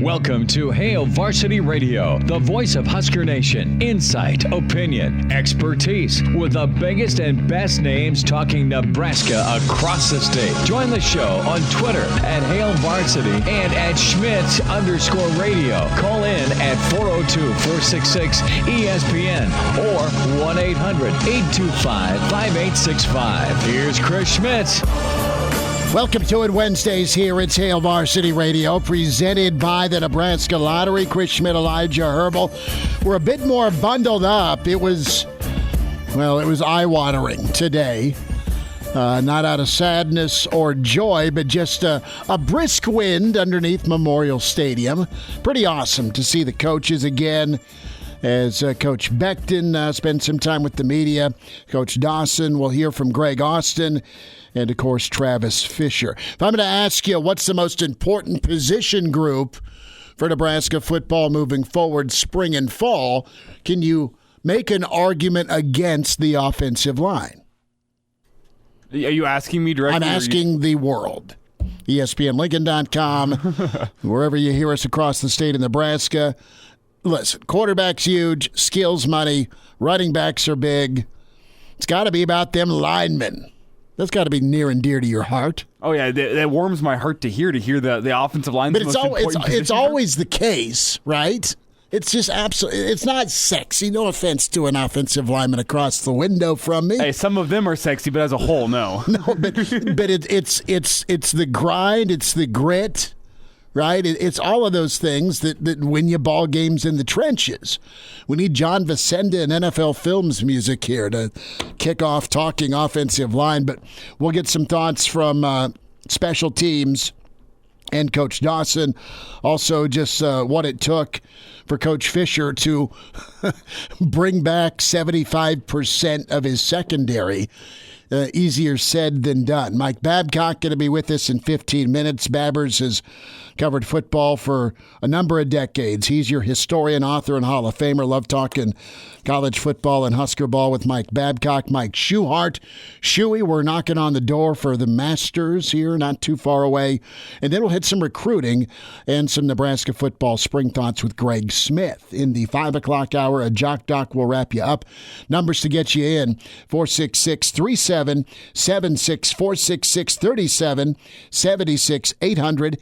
Welcome to Hail Varsity Radio, the voice of Husker Nation. Insight, opinion, expertise, with the biggest and best names talking Nebraska across the state. Join the show on Twitter at Hail Varsity and at Schmit_radio. Call in at 402-466-ESPN or 1-800-825-5865. Here's Chris Schmidt. Welcome to it Wednesdays here. It's Hail Varsity Radio, presented by the Nebraska Lottery. Chris Schmit, Elijah Herbel. We're a bit more bundled up. It was eye-watering today. Not out of sadness or joy, but just a brisk wind underneath Memorial Stadium. Pretty awesome to see the coaches again. As Coach Becton spent some time with the media. Coach Dawson, will hear from Greg Austin. And, of course, Travis Fisher. If I'm going to ask you what's the most important position group for Nebraska football moving forward, spring and fall, can you make an argument against the offensive line? Are you asking me directly? I'm asking the world. ESPNLincoln.com, wherever you hear us across the state of Nebraska. Listen, quarterback's huge, skills money, running backs are big. It's got to be about them linemen. That's got to be near and dear to your heart. Oh yeah, that warms my heart to hear the offensive line. But it's always the case, right? It's just absolutely. It's not sexy. No offense to an offensive lineman across the window from me. Hey, some of them are sexy, but as a whole, no. No, but it's the grind. It's the grit. Right? It's all of those things that win you ball games in the trenches. We need John Vicenda and NFL Films music here to kick off talking offensive line, but we'll get some thoughts from special teams and Coach Dawson. Also, just what it took for Coach Fisher to bring back 75% of his secondary. Easier said than done. Mike Babcock going to be with us in 15 minutes. Babbers has covered football for a number of decades. He's your historian, author, and Hall of Famer. Love talking college football and Husker ball with Mike Babcock. Mike Schuchart. Shuey, we're knocking on the door for the Masters here, not too far away. And then we'll hit some recruiting and some Nebraska football spring thoughts with Greg Smith. In the 5 o'clock hour, a Jock Doc will wrap you up. Numbers to get you in, 466-3776, 466-3776,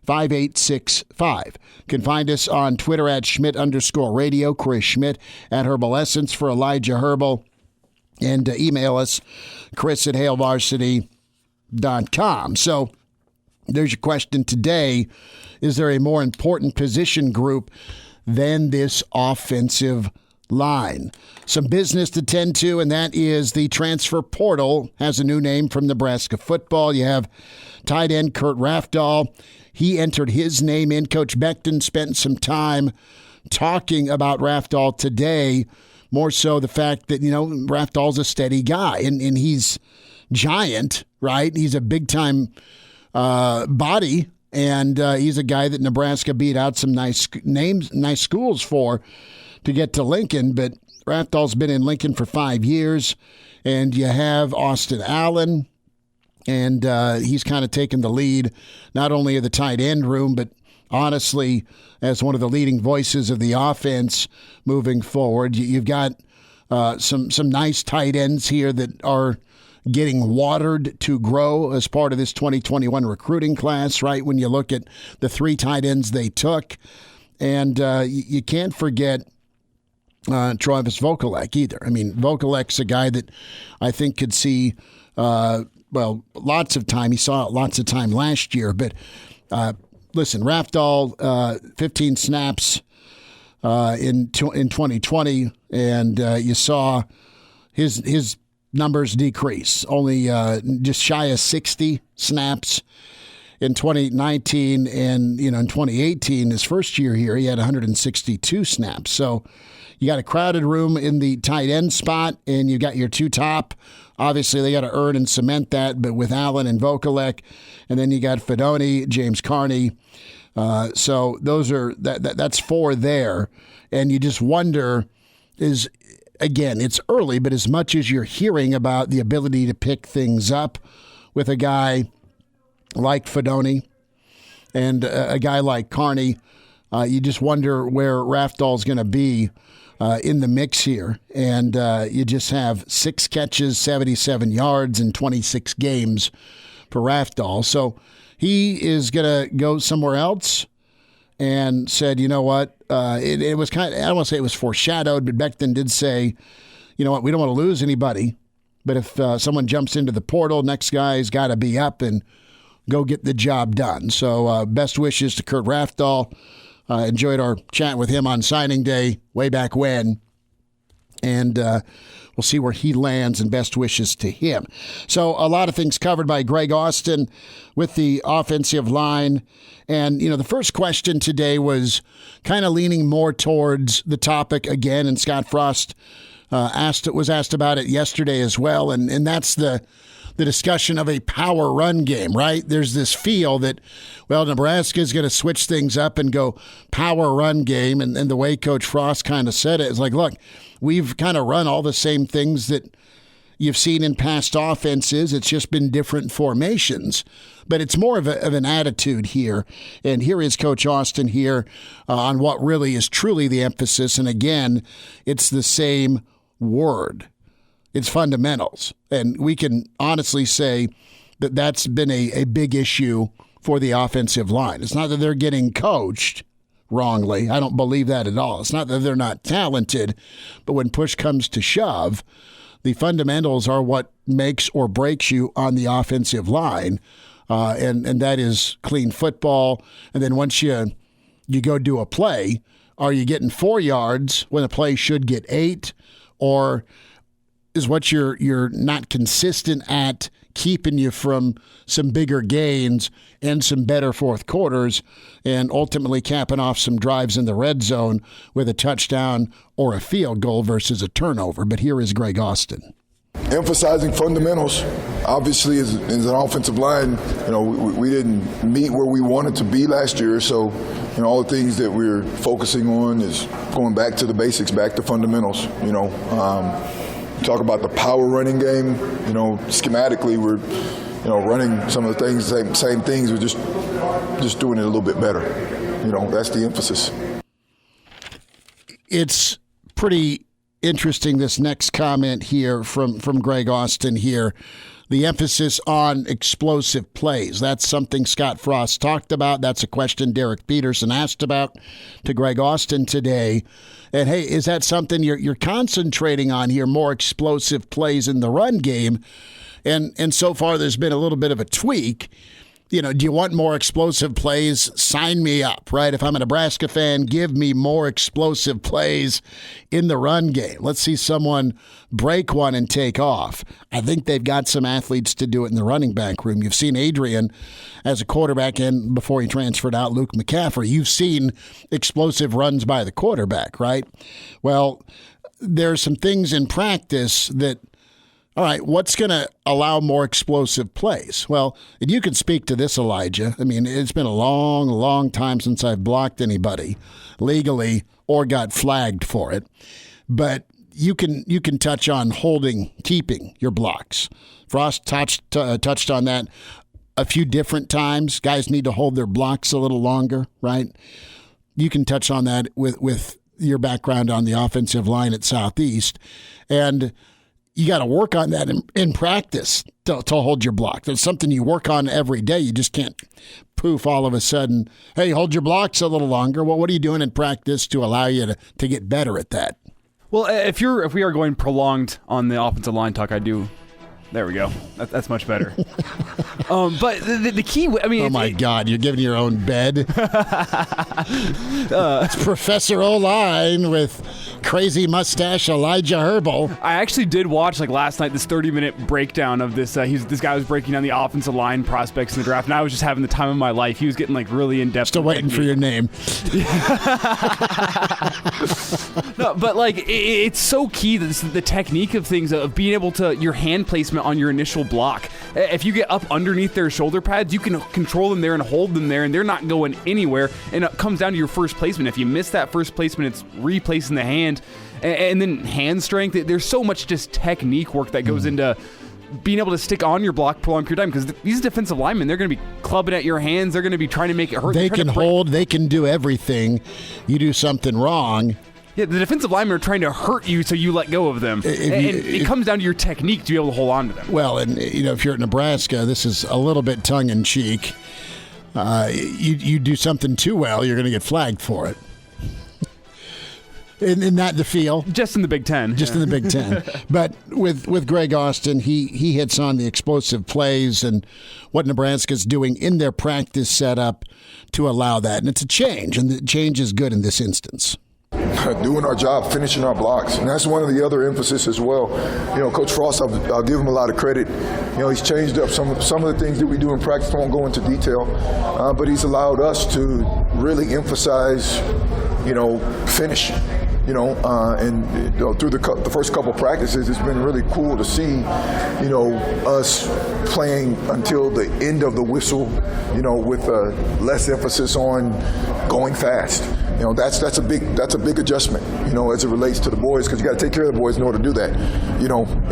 800-825-5865. Can find us on Twitter at Schmidt_radio, Chris Schmidt at Herbal Essence for Elijah Herbel, and email us, chris@hailvarsity.com. So there's your question today. Is there a more important position group than this offensive line? Some business to tend to, and that is the transfer portal has a new name from Nebraska football. You have tight end Kurt Rafdahl. He entered his name in. Coach Becton spent some time talking about Rafdahl today, more so the fact that, Rafdahl's a steady guy, and he's giant, right? He's a big-time body, and he's a guy that Nebraska beat out some nice schools for to get to Lincoln, but Rafdahl's been in Lincoln for 5 years, and you have Austin Allen, and he's kind of taken the lead, not only of the tight end room, but honestly, as one of the leading voices of the offense moving forward. You've got some nice tight ends here that are getting watered to grow as part of this 2021 recruiting class, right? When you look at the 3 tight ends they took, and you can't forget Travis Vokalek either. I mean, Vokalek's a guy that I think could see, lots of time. He saw lots of time last year. But listen, Rafdahl, 15 snaps in 2020, and you saw his numbers decrease. Only just shy of 60 snaps in 2019, and in 2018, his first year here, he had 162 snaps. So you got a crowded room in the tight end spot, and you got your 2 top. Obviously, they got to earn and cement that, but with Allen and Vokalek, and then you got Fedoni, James Carney. So those are that's 4 there, and you just wonder again, it's early, but as much as you're hearing about the ability to pick things up with a guy like Fedoni, And a guy like Carney, you just wonder where Rafdal's going to be in the mix here. And you just have 6 catches, 77 yards in 26 games for Rafdal. So he is going to go somewhere else, and said, you know what, it was kind of, I don't want to say it was foreshadowed, but Becton did say, you know what, we don't want to lose anybody, but if someone jumps into the portal, next guy's got to be up and go get the job done. So best wishes to Kurt Rafdal. Enjoyed our chat with him on signing day way back when. And we'll see where he lands, and best wishes to him. So a lot of things covered by Greg Austin with the offensive line. And, you know, the first question today was kind of leaning more towards the topic again, and Scott Frost was asked about it yesterday as well. And that's the discussion of a power run game, right? There's this feel that, well, Nebraska is going to switch things up and go power run game. And the way Coach Frost kind of said it is like, look, we've kind of run all the same things that you've seen in past offenses. It's just been different formations. But it's more of an attitude here. And here is Coach Austin here on what really is truly the emphasis. And again, it's the same word. It's fundamentals. And we can honestly say that that's been a big issue for the offensive line. It's not that they're getting coached wrongly. I don't believe that at all. It's not that they're not talented, but when push comes to shove, the fundamentals are what makes or breaks you on the offensive line. And that is clean football. And then once you go do a play, are you getting 4 yards when a play should get 8? Or is what you're not consistent at keeping you from some bigger gains and some better fourth quarters, and ultimately capping off some drives in the red zone with a touchdown or a field goal versus a turnover? But here is Greg Austin. Emphasizing fundamentals. Obviously, as an offensive line, you know, we didn't meet where we wanted to be last year. So, you know, all the things that we're focusing on is going back to the basics, back to fundamentals. You know, talk about the power running game. You know, schematically, we're, you know, running some of the things, same things. We're just doing it a little bit better. You know, that's the emphasis. It's pretty interesting, this next comment here from Greg Austin here. The emphasis on explosive plays. That's something Scott Frost talked about. That's a question Derek Peterson asked about to Greg Austin today. And hey, is that something you're concentrating on here, more explosive plays in the run game? And so far there's been a little bit of a tweak. You know, do you want more explosive plays? Sign me up, right? If I'm a Nebraska fan, give me more explosive plays in the run game. Let's see someone break one and take off. I think they've got some athletes to do it in the running back room. You've seen Adrian as a quarterback, and before he transferred out, Luke McCaffrey. You've seen explosive runs by the quarterback, right? Well, there's some things in practice that, all right, what's going to allow more explosive plays? Well, and you can speak to this, Elijah. I mean, it's been a long, long time since I've blocked anybody legally or got flagged for it. But you can touch on keeping your blocks. Frost touched on that a few different times. Guys need to hold their blocks a little longer, right? You can touch on that with your background on the offensive line at Southeast. And you got to work on that in practice to hold your block. There's something you work on every day. You just can't poof all of a sudden, hey, hold your blocks a little longer. Well, what are you doing in practice to allow you to get better at that? Well, if we are going prolonged on the offensive line talk, I do. There we go. That's much better. But the key, I mean... Oh, my God. You're giving your own bed. It's Professor O-Line with crazy mustache Elijah Herbel. I actually did watch, last night, this 30-minute breakdown of this. This guy was breaking down the offensive line prospects in the draft, and I was just having the time of my life. He was getting, really in-depth. Still waiting for your name. No, but, it's so key, the technique of things, of being able to, your hand placement on your initial block. If you get up underneath their shoulder pads, you can control them there and hold them there, and they're not going anywhere. And it comes down to your first placement. If you miss that first placement, it's replacing the hand, and then hand strength. There's so much just technique work that goes into being able to stick on your block for a long period of time, because these defensive linemen, they're going to be clubbing at your hands. They're going to be trying to make it hurt. They can hold. They can do everything. You do something wrong. Yeah, the defensive linemen are trying to hurt you, so you let go of them. It comes down to your technique to be able to hold on to them. Well, and if you're at Nebraska, this is a little bit tongue-in-cheek. You do something too well, you're going to get flagged for it. And not the field. Just in the Big Ten. Just in the Big Ten. But with Greg Austin, he hits on the explosive plays and what Nebraska's doing in their practice setup to allow that. And it's a change, and the change is good in this instance. Doing our job, finishing our blocks, and that's one of the other emphasis as well. Coach Frost, I'll give him a lot of credit. He's changed up some of the things that we do in practice. I won't go into detail, but he's allowed us to really emphasize, finish. And through the first couple practices, it's been really cool to see, us playing until the end of the whistle, with less emphasis on going fast. That's a big adjustment, as it relates to the boys, because you got to take care of the boys in order to do that.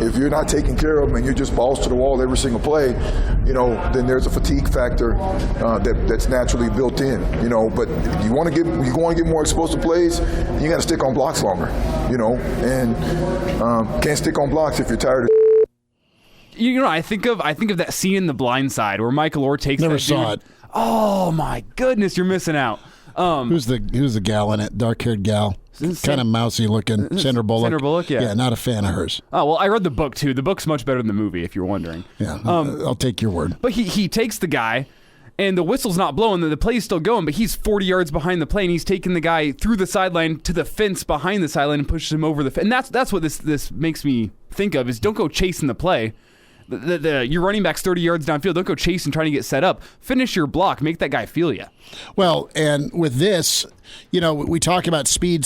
If you're not taking care of them and you're just balls to the wall every single play, then there's a fatigue factor that's naturally built in. But you want to get more explosive plays, you got to stick on blocks longer. And can't stick on blocks if you're tired of. I think of that scene in The Blind Side where Michael Orr takes. Never that saw dude. it. Oh my goodness, you're missing out. Who's the gal in it? Dark-haired gal, kind of mousy looking. Sandra Bullock. Sandra Bullock, yeah. Yeah, not a fan of hers. Oh well, I read the book too. The book's much better than the movie, if you're wondering. Yeah, I'll take your word. But he takes the guy, and the whistle's not blowing. The play's still going, but he's 40 yards behind the play, and he's taking the guy through the sideline to the fence behind the sideline and pushes him over the fence. And that's what this makes me think of, is don't go chasing the play. Your running back's 30 yards downfield. Don't go chasing, trying to get set up. Finish your block. Make that guy feel you. Well, and with this, we talk about speed,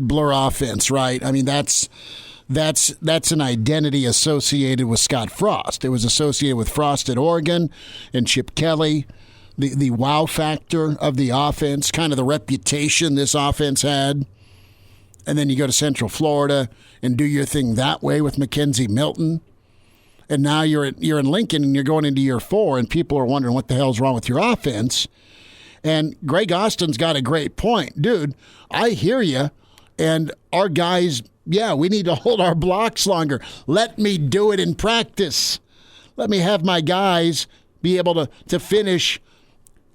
blur offense, right? I mean, that's an identity associated with Scott Frost. It was associated with Frost at Oregon and Chip Kelly. The wow factor of the offense, kind of the reputation this offense had. And then you go to Central Florida and do your thing that way with Mackenzie Milton. And now you're in Lincoln and you're going into year 4, and people are wondering what the hell's wrong with your offense. And Greg Austin's got a great point. Dude, I hear you. And our guys, we need to hold our blocks longer. Let me do it in practice. Let me have my guys be able to finish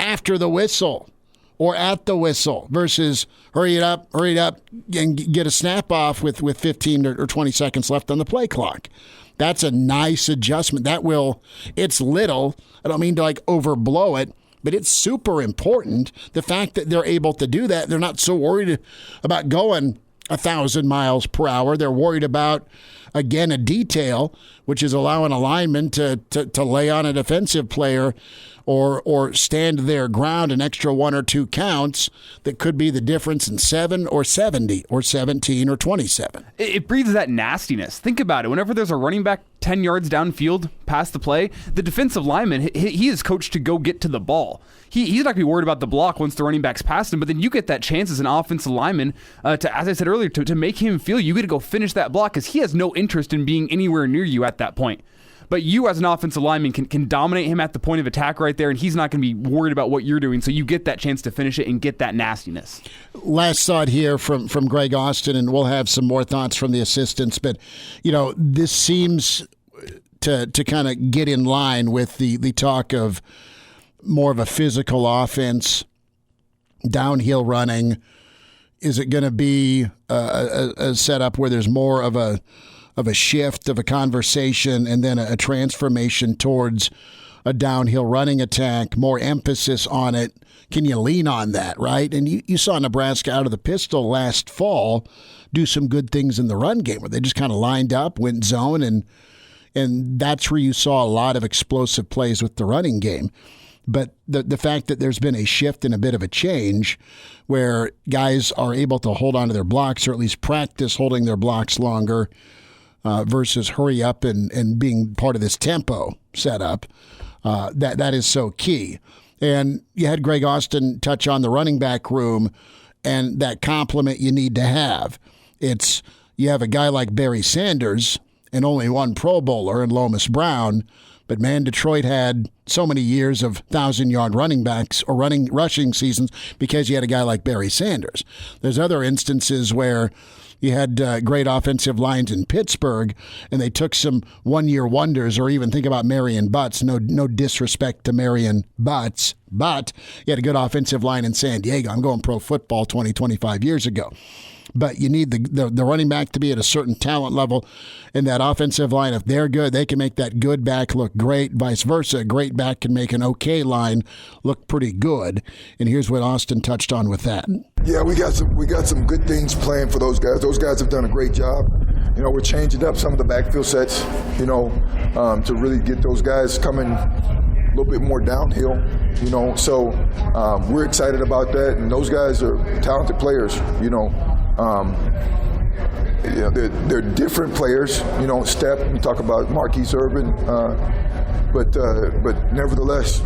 after the whistle or at the whistle versus hurry it up, and get a snap off with 15 or 20 seconds left on the play clock. That's a nice adjustment. It's little. I don't mean to overblow it, but it's super important. The fact that they're able to do that, they're not so worried about going 1,000 miles per hour. They're worried about, again, a detail, which is allowing a lineman to lay on a defensive player or stand their ground an extra 1 or 2 counts that could be the difference in 7 or 70 or 17 or 27. It breeds that nastiness. Think about it. Whenever there's a running back 10 yards downfield past the play, the defensive lineman, he is coached to go get to the ball. He's not going to be worried about the block once the running back's past him, but then you get that chance as an offensive lineman to, as I said earlier, to make him feel you get to go finish that block, because he has no interest in being anywhere near you at that point. But you as an offensive lineman can dominate him at the point of attack right there, and he's not going to be worried about what you're doing, so you get that chance to finish it and get that nastiness. Last thought here from Greg Austin, and we'll have some more thoughts from the assistants, but this seems to kind of get in line with the talk of more of a physical offense, downhill running. Is it going to be a setup where there's more of a shift, of a conversation, and then a transformation towards a downhill running attack, more emphasis on it? Can you lean on that, right? And you saw Nebraska out of the pistol last fall do some good things in the run game where they just kind of lined up, went zone, and that's where you saw a lot of explosive plays with the running game. But the fact that there's been a shift and a bit of a change where guys are able to hold on to their blocks, or at least practice holding their blocks longer, versus hurry up and being part of this tempo setup, that is so key. And you had Greg Austin touch on the running back room and that complement you need to have. You have a guy like Barry Sanders, and only one Pro Bowler in Lomas Brown. But, man, Detroit had so many years of 1,000-yard running backs or rushing seasons because you had a guy like Barry Sanders. There's other instances where you had great offensive lines in Pittsburgh, and they took some one-year wonders, or even think about Marion Butts. No disrespect to Marion Butts, but you had a good offensive line in San Diego. I'm going pro football 20, 25 years ago. But you need the running back to be at a certain talent level in that offensive line. If they're good, they can make that good back look great. Vice versa, a great back can make an okay line look pretty good. And here's what Austin touched on with that. Yeah, we got some good things planned for those guys. Those guys have done a great job. We're changing up some of the backfield sets, to really get those guys coming a little bit more downhill, So we're excited about that, and those guys are talented players, they're different players. Step, you talk about Marquise Urban, but nevertheless,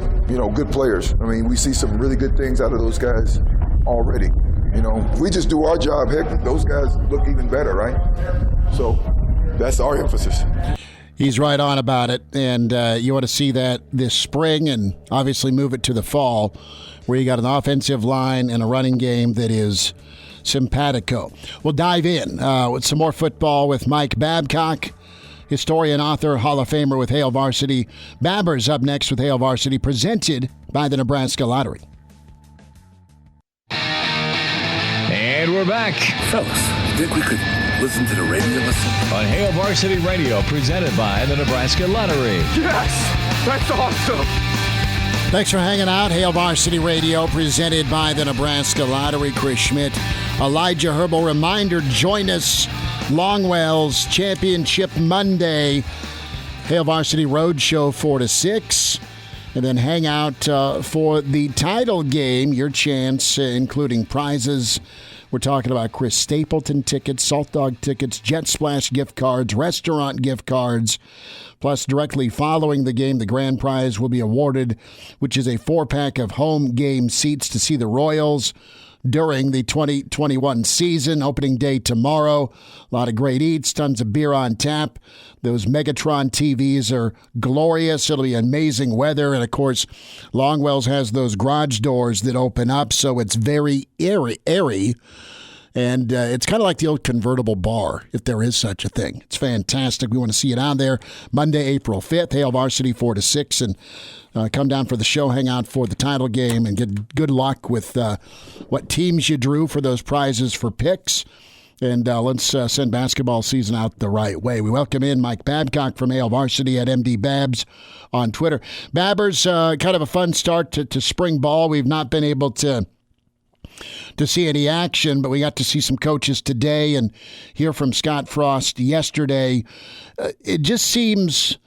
good players. I mean, we see some really good things out of those guys already. If we just do our job, heck, those guys look even better, right? So that's our emphasis. He's right on about it, and you want to see that this spring and obviously move it to the fall, where you got an offensive line and a running game that is simpatico. We'll dive in with some more football with Mike Babcock, historian, author, Hall of Famer with Hail Varsity. Babbers up next with Hail Varsity, presented by the Nebraska Lottery. And we're back Fellas, you think we could listen to the radio on Hail Varsity Radio, presented by the Nebraska Lottery. Yes! That's awesome! Thanks for hanging out. Hail Varsity Radio, presented by the Nebraska Lottery. Chris Schmit, Elijah Herbel. Reminder, join us Longwell's Championship Monday. Hail Varsity Roadshow 4 to 6. And then hang out for the title game. Your chance, including prizes. We're talking about Chris Stapleton tickets, Salt Dog tickets, Jet Splash gift cards, restaurant gift cards. Plus, directly following the game, the grand prize will be awarded, which is a 4-pack of home game seats to see the Royals during the 2021 season. Opening day tomorrow. A lot of great eats, tons of beer on tap. Those Megatron TVs are glorious. It'll be amazing weather. And, of course, Longwell's has those garage doors that open up, so it's very airy. And it's kind of like the old convertible bar, if there is such a thing. It's fantastic. We want to see you down there Monday, April 5th, Hail Varsity 4 to 6. And come down for the show, hang out for the title game, and get good luck with what teams you drew for those prizes for picks. And let's send basketball season out the right way. We welcome in Mike Babcock from Hail Varsity at MD Babs on Twitter. Babbers, kind of a fun start to spring ball. We've not been able to see any action, but we got to see some coaches today and hear from Scott Frost yesterday. It just seems,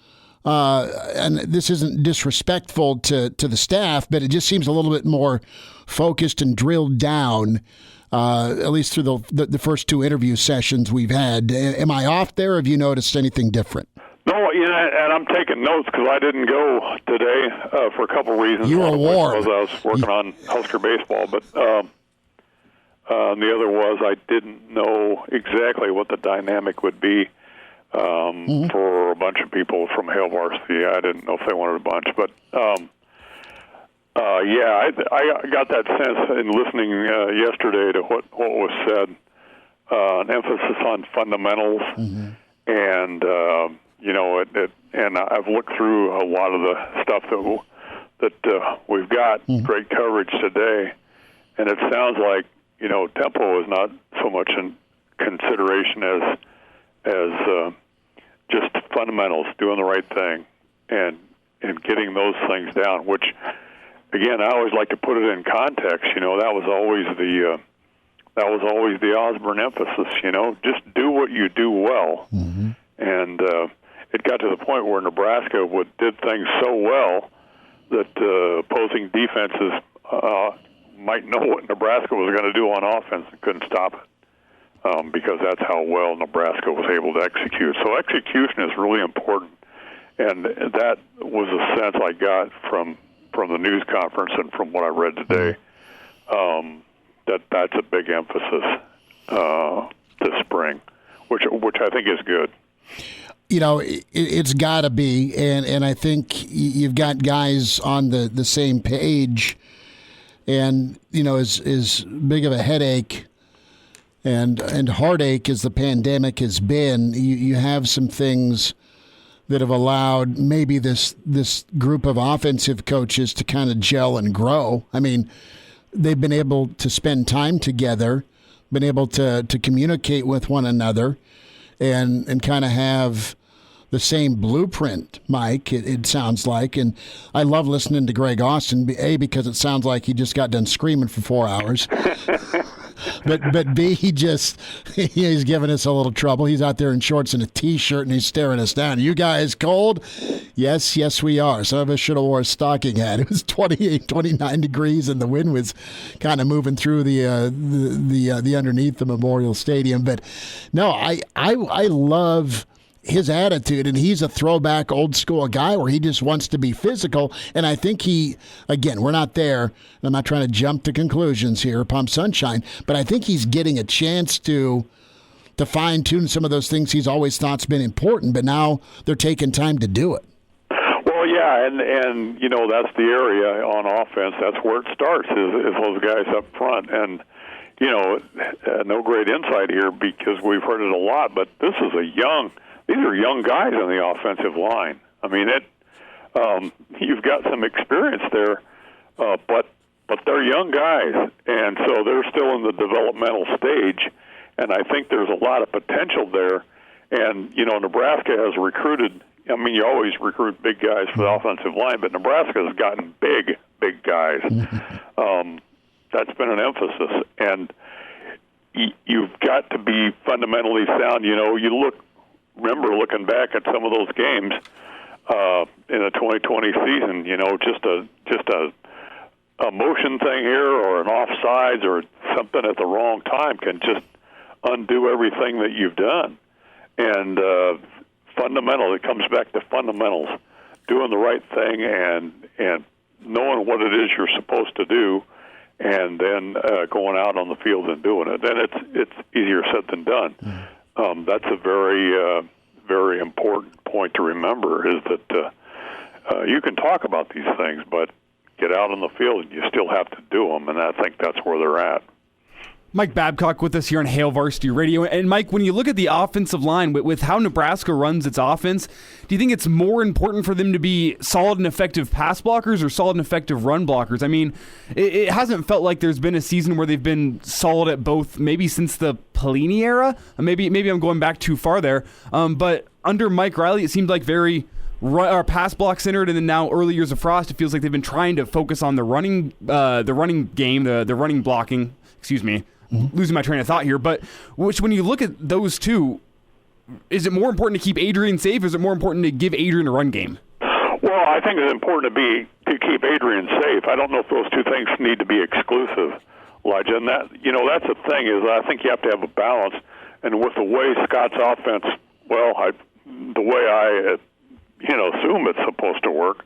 and this isn't disrespectful to the staff, but it just seems a little bit more focused and drilled down, at least through the first 2 interview sessions we've had. Am I off there, or have you noticed anything different? No, and I'm taking notes because I didn't go today for a couple reasons. You were warm. Because I was working on Husker baseball, but the other was I didn't know exactly what the dynamic would be for a bunch of people from Hail Varsity. I didn't know if they wanted a bunch, but I got that sense in listening yesterday to what was said, an emphasis on fundamentals, and and I've looked through a lot of the stuff that we've got great coverage today, and it sounds like tempo is not so much in consideration as just fundamentals, doing the right thing, and getting those things down. Which, again, I always like to put it in context. That was always the Osborne emphasis. Just do what you do well, and it got to the point where Nebraska did things so well that opposing defenses might know what Nebraska was going to do on offense and couldn't stop it because that's how well Nebraska was able to execute. So execution is really important, and that was a sense I got from the news conference and from what I read today, that's a big emphasis this spring, which I think is good. it's got to be, and I think you've got guys on the same page, and as big of a headache and heartache as the pandemic has been, you have some things that have allowed maybe this group of offensive coaches to kind of gel and grow. I mean, they've been able to spend time together, been able to communicate with one another, and kind of have the same blueprint, Mike, it sounds like. And I love listening to Greg Austin, A, because it sounds like he just got done screaming for 4 hours. But B, he's giving us a little trouble. He's out there in shorts and a T-shirt, and he's staring us down. You guys cold? Yes, we are. Some of us should have wore a stocking hat. It was 28, 29 degrees, and the wind was kind of moving through the underneath the Memorial Stadium. But no, I love his attitude, and he's a throwback old school guy where he just wants to be physical. And I think again, we're not there, and I'm not trying to jump to conclusions here, pump sunshine, but I think he's getting a chance to fine tune some of those things he's always thought's been important, but now they're taking time to do it. Well, yeah, and that's the area on offense. That's where it starts is those guys up front. And no great insight here because we've heard it a lot, but these are young guys on the offensive line. I mean, you've got some experience there, but they're young guys, and so they're still in the developmental stage. And I think there's a lot of potential there. And Nebraska has recruited. I mean, you always recruit big guys for the offensive line, but Nebraska has gotten big guys. That's been an emphasis, and you've got to be fundamentally sound. Remember looking back at some of those games in the 2020 season, just a motion thing here or an offsides or something at the wrong time can just undo everything that you've done. And it comes back to fundamentals, doing the right thing and knowing what it is you're supposed to do, and then going out on the field and doing it. And it's easier said than done. That's a very, very important point to remember is that you can talk about these things, but get out on the field and you still have to do them, and I think that's where they're at. Mike Babcock with us here on Hail Varsity Radio. And Mike, when you look at the offensive line, with how Nebraska runs its offense, do you think it's more important for them to be solid and effective pass blockers or solid and effective run blockers? I mean, it hasn't felt like there's been a season where they've been solid at both, maybe since the Pelini era. Maybe I'm going back too far there. But under Mike Riley, it seemed like very pass block centered, and then now early years of Frost, it feels like they've been trying to focus on the running game, the running blocking. Excuse me. Losing my train of thought here, but when you look at those two, is it more important to keep Adrian safe, or is it more important to give Adrian a run game? Well, I think it's important to keep Adrian safe. I don't know if those two things need to be exclusive, Elijah. And that's the thing is I think you have to have a balance. And with the way Scott's offense, the way I assume it's supposed to work,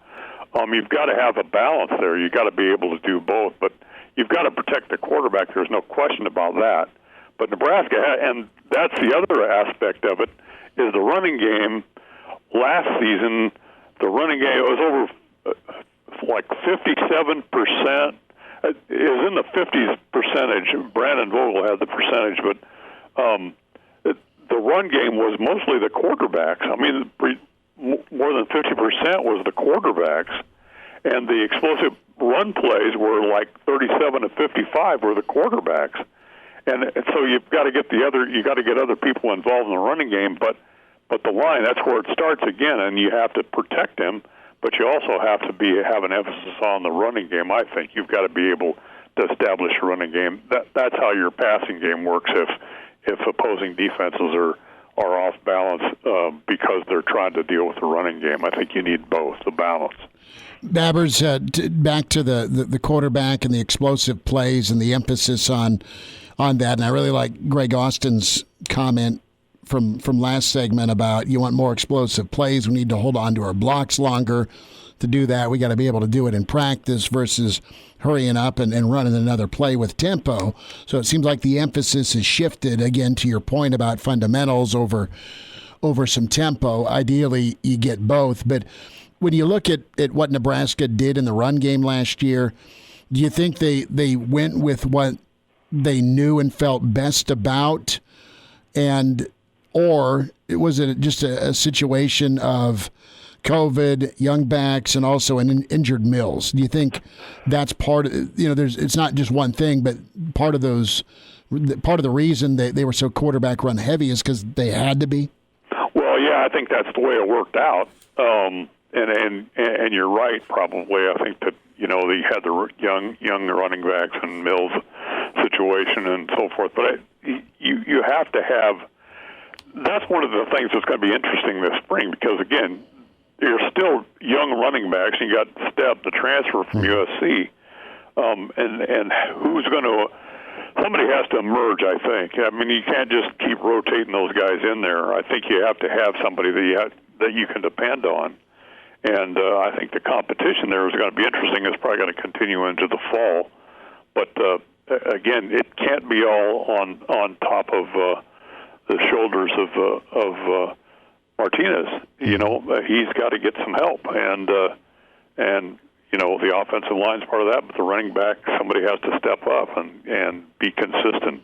you've got to have a balance there. You've got to be able to do both, but you've got to protect the quarterback. There's no question about that. But Nebraska, and that's the other aspect of it, is the running game. Last season, the running game was over like 57%. It was in the 50s percentage. Brandon Vogel had the percentage, but the run game was mostly the quarterbacks. I mean, more than 50% was the quarterbacks. And the explosive run plays were like 37 to 55 were the quarterbacks, and so you've got to get other people involved in the running game. But the line, that's where it starts again, and you have to protect him. But you also have to have an emphasis on the running game. I think you've got to be able to establish a running game. That's how your passing game works. If opposing defenses are off balance because they're trying to deal with the running game, I think you need both, the balance. Babbers, back to the quarterback and the explosive plays and the emphasis on that. And I really like Greg Austin's comment from last segment about you want more explosive plays. We need to hold on to our blocks longer. To do that, we got to be able to do it in practice versus hurrying up and running another play with tempo. So it seems like the emphasis has shifted, again, to your point about fundamentals over over some tempo. Ideally, you get both. But when you look at what Nebraska did in the run game last year, do you think they went with what they knew and felt best about? Or was it just a situation of COVID, young backs, and also an injured Mills? Do you think that's part of, it's not just one thing, but part of the reason they were so quarterback run heavy is because they had to be? Well, yeah, I think that's the way it worked out. And you're right, probably. I think that, they had the young running backs and Mills situation and so forth. But you have to have, that's one of the things that's going to be interesting this spring because, again, you're still young running backs, and you got Stepp, the transfer from USC, and who's going to? Somebody has to emerge, I think. I mean, you can't just keep rotating those guys in there. I think you have to have somebody that you can depend on, and I think the competition there is going to be interesting. It's probably going to continue into the fall, but again, it can't be all on top of the shoulders of Martinez. He's got to get some help, and the offensive line's part of that, but the running back, somebody has to step up and be consistent.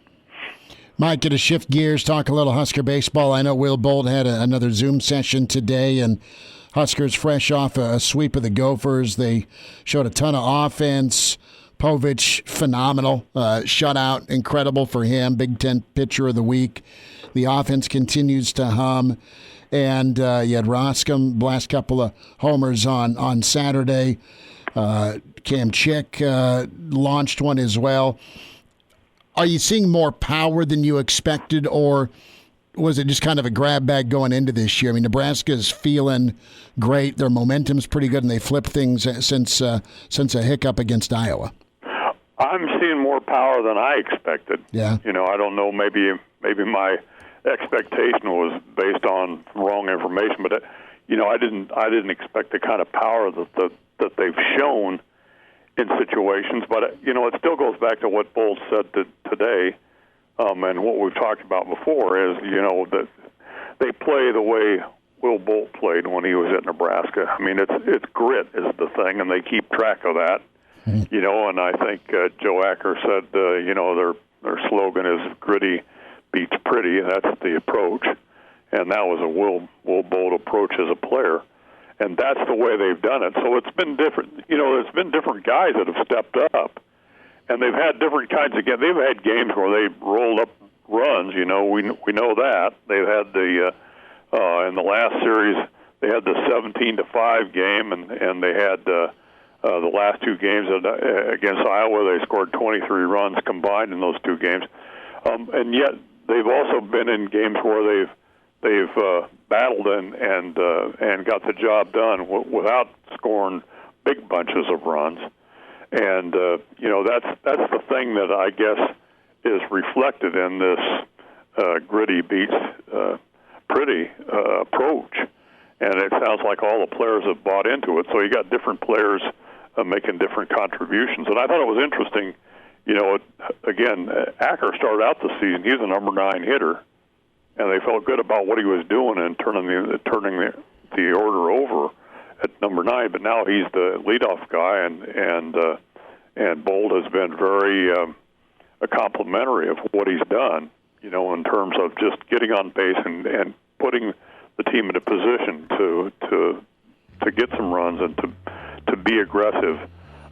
Mike, going to shift gears, talk a little Husker baseball. I know Will Bolt had another Zoom session today, and Huskers fresh off a sweep of the Gophers. They showed a ton of offense. Povich, phenomenal. Shutout, incredible for him. Big Ten pitcher of the week. The offense continues to hum. And you had Roscom blast couple of homers on Saturday. Cam Chick launched one as well. Are you seeing more power than you expected, or was it just kind of a grab bag going into this year? I mean, Nebraska's feeling great. Their momentum's pretty good, and they flipped things since a hiccup against Iowa. I'm seeing more power than I expected. Yeah. I don't know. Maybe my expectation was based on wrong information, but I didn't expect the kind of power that they've shown in situations. But it still goes back to what Bolt said today, and what we've talked about before is that they play the way Will Bolt played when he was at Nebraska. I mean, it's grit is the thing, and they keep track of that. And I think Joe Acker said their slogan is gritty beats pretty, and that's the approach. And that was a Will Bolt approach as a player. And that's the way they've done it. So it's been different. There's been different guys that have stepped up. And they've had different kinds of games. They've had games where they rolled up runs, we know that. They've had in the last series, they had the 17-5 game, and they had the last two games against Iowa, they scored 23 runs combined in those two games. And yet they've also been in games where they've battled and got the job done without scoring big bunches of runs. And that's the thing that I guess is reflected in this gritty beats pretty approach. And it sounds like all the players have bought into it. So you got different players making different contributions. And I thought it was interesting, again, Acker started out the season, he's a number 9 hitter, and they felt good about what he was doing and turning the order over at number 9, but now he's the leadoff guy, and Bolt has been very complimentary of what he's done, in terms of just getting on base and putting the team in a position to get some runs and to be aggressive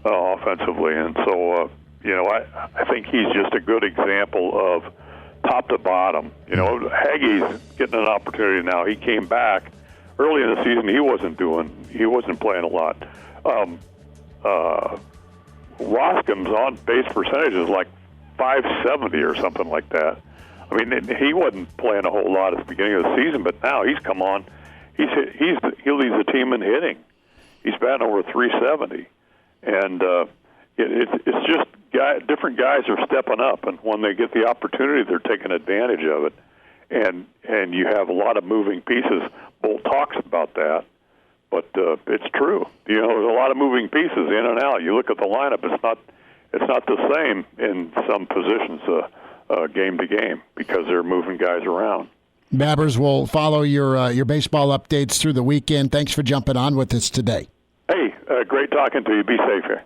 offensively. And so, I think he's just a good example of top to bottom. Hagee's getting an opportunity now. He came back early in the season. He wasn't playing a lot. Roscom's on base percentage is like 570 or something like that. I mean, he wasn't playing a whole lot at the beginning of the season, but now he's come on. He leads the team in hitting. He's batting over 370, and it's just different guys are stepping up, and when they get the opportunity, they're taking advantage of it. And you have a lot of moving pieces. Bolt talks about that, but it's true. There's a lot of moving pieces in and out. You look at the lineup; it's not the same in some positions, game to game, because they're moving guys around. Babbers will follow your baseball updates through the weekend. Thanks for jumping on with us today. Hey, great talking to you. Be safe here.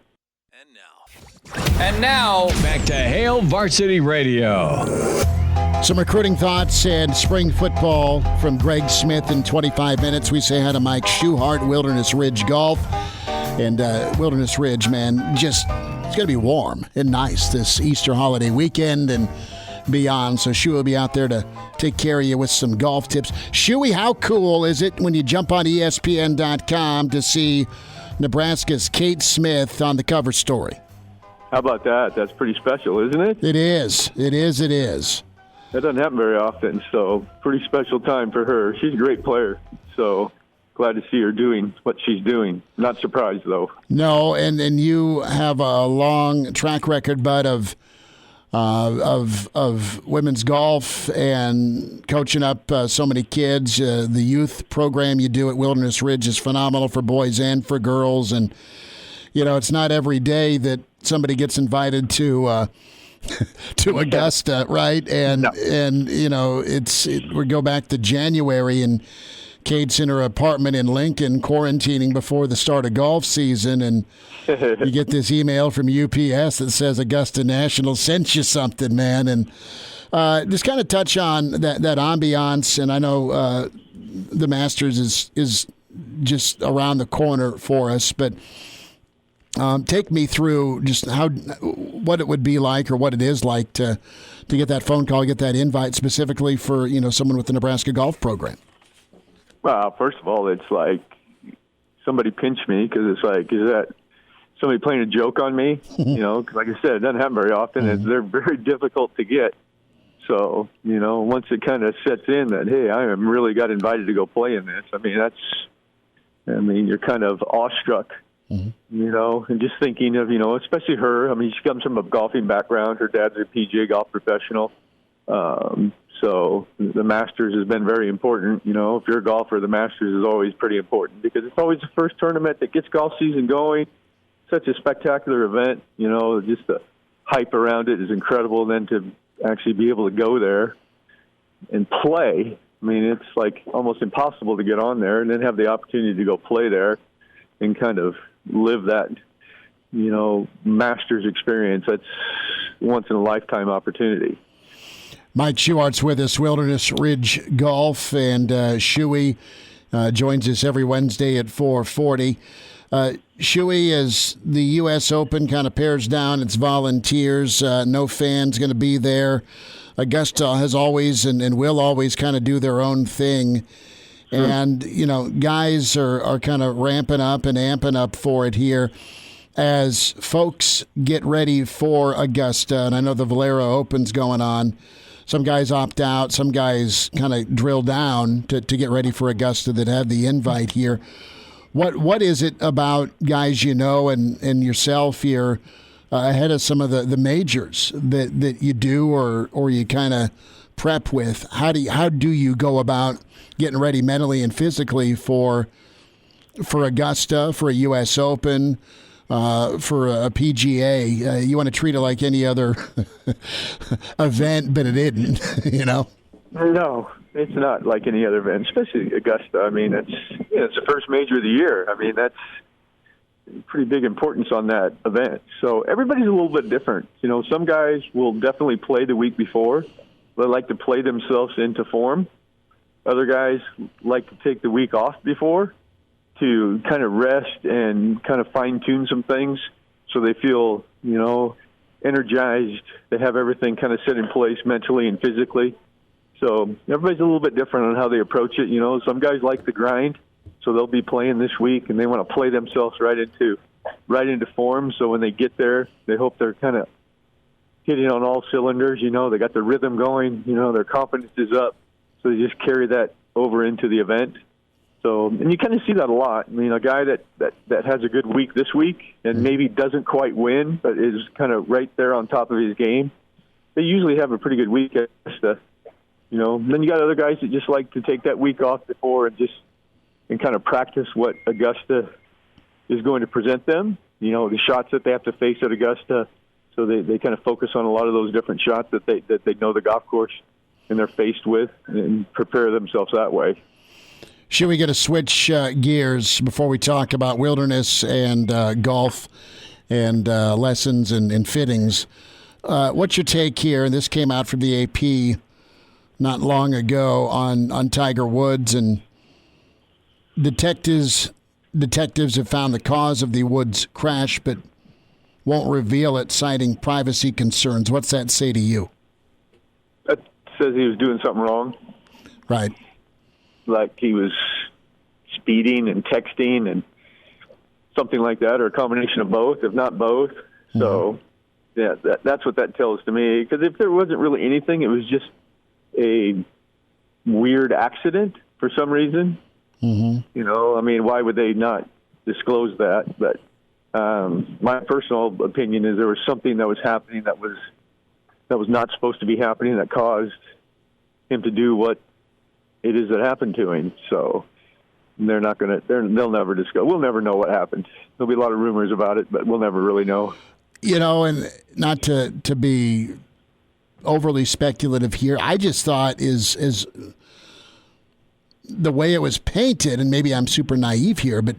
And now, back to Hail Varsity Radio. Some recruiting thoughts and spring football from Greg Smith in 25 minutes. We say hi to Mike Schuchart, Wilderness Ridge Golf. And Wilderness Ridge, man, it's going to be warm and nice this Easter holiday weekend and beyond. So Shuey will be out there to take care of you with some golf tips. Shuey, how cool is it when you jump on ESPN.com to see Nebraska's Kate Smith on the cover story? How about that? That's pretty special, isn't it? It is. It is. That doesn't happen very often, so pretty special time for her. She's a great player, so glad to see her doing what she's doing. Not surprised, though. No, and you have a long track record, Bud, of women's golf and coaching up so many kids. The youth program you do at Wilderness Ridge is phenomenal for boys and for girls, and it's not every day that somebody gets invited to Augusta, right? And No. and we go back to January, and Kate's in her apartment in Lincoln, quarantining before the start of golf season, and you get this email from UPS that says Augusta National sent you something, man. And just kind of touch on that ambiance, and I know the Masters is just around the corner for us, but take me through just what it would be like, or what it is like to get that phone call, get that invite specifically for someone with the Nebraska golf program. Well, first of all, it's like somebody pinched me, because it's like, is that somebody playing a joke on me? 'Cause like I said, it doesn't happen very often, and they're very difficult to get. So, once it kind of sets in that, hey, I am really got invited to go play in this, you're kind of awestruck. And just thinking of, especially her. She comes from a golfing background. Her dad's a PGA golf professional. So the Masters has been very important. If you're a golfer, the Masters is always pretty important, because it's always the first tournament that gets golf season going. Such a spectacular event. Just the hype around it is incredible. Then to actually be able to go there and play, it's like almost impossible to get on there, and then have the opportunity to go play there and kind of live that, Masters experience. That's once in a lifetime opportunity. Mike Schuchart's with us, Wilderness Ridge Golf, and Shuey joins us every Wednesday at 4:40. Shuey, as the U.S. Open kind of pairs down its volunteers, no fans going to be there. Augusta has always and will always kind of do their own thing. And, guys are kind of ramping up and amping up for it here as folks get ready for Augusta. And I know the Valero Open's going on. Some guys opt out. Some guys kind of drill down to get ready for Augusta that have the invite here. What is it about guys and yourself here ahead of some of the majors that you do or you kind of prep with? How do you go about getting ready mentally and physically for Augusta, for a U.S. Open, for a PGA? You want to treat it like any other event, but it isn't, No, it's not like any other event, especially Augusta. It's the first major of the year. That's pretty big importance on that event. So everybody's a little bit different. Some guys will definitely play the week before. They like to play themselves into form. Other guys like to take the week off before to kind of rest and kind of fine-tune some things so they feel, energized. They have everything kind of set in place mentally and physically. So everybody's a little bit different on how they approach it. Some guys like the grind, so they'll be playing this week, and they want to play themselves right into form. So when they get there, they hope they're kind of hitting on all cylinders. They got the rhythm going. Their confidence is up. So they just carry that over into the event. So, and you kind of see that a lot. A guy that has a good week this week and maybe doesn't quite win, but is kind of right there on top of his game, they usually have a pretty good week. Then you got other guys that just like to take that week off before and kind of practice what Augusta is going to present them. The shots that they have to face at Augusta. So they kind of focus on a lot of those different shots that they know the golf course they're faced with and prepare themselves that way. Should we get to switch gears before we talk about wilderness and golf and lessons and fittings? What's your take here? And this came out from the AP not long ago on Tiger Woods, and detectives have found the cause of the Woods crash, but won't reveal it, citing privacy concerns. What's that say to you? That says he was doing something wrong. Right. Like he was speeding and texting and something like that, or a combination of both, if not both. Mm-hmm. So, yeah, that's what that tells to me. Because if there wasn't really anything, it was just a weird accident for some reason. Mm-hmm. You know, I mean, why would they not disclose that? But my personal opinion is there was something that was happening that was not supposed to be happening that caused him to do what it is that happened to him. So they'll never discuss. We'll never know what happened. There'll be a lot of rumors about it, but we'll never really know. You know, and not to be overly speculative here, I just thought is the way it was painted, and maybe I'm super naive here, but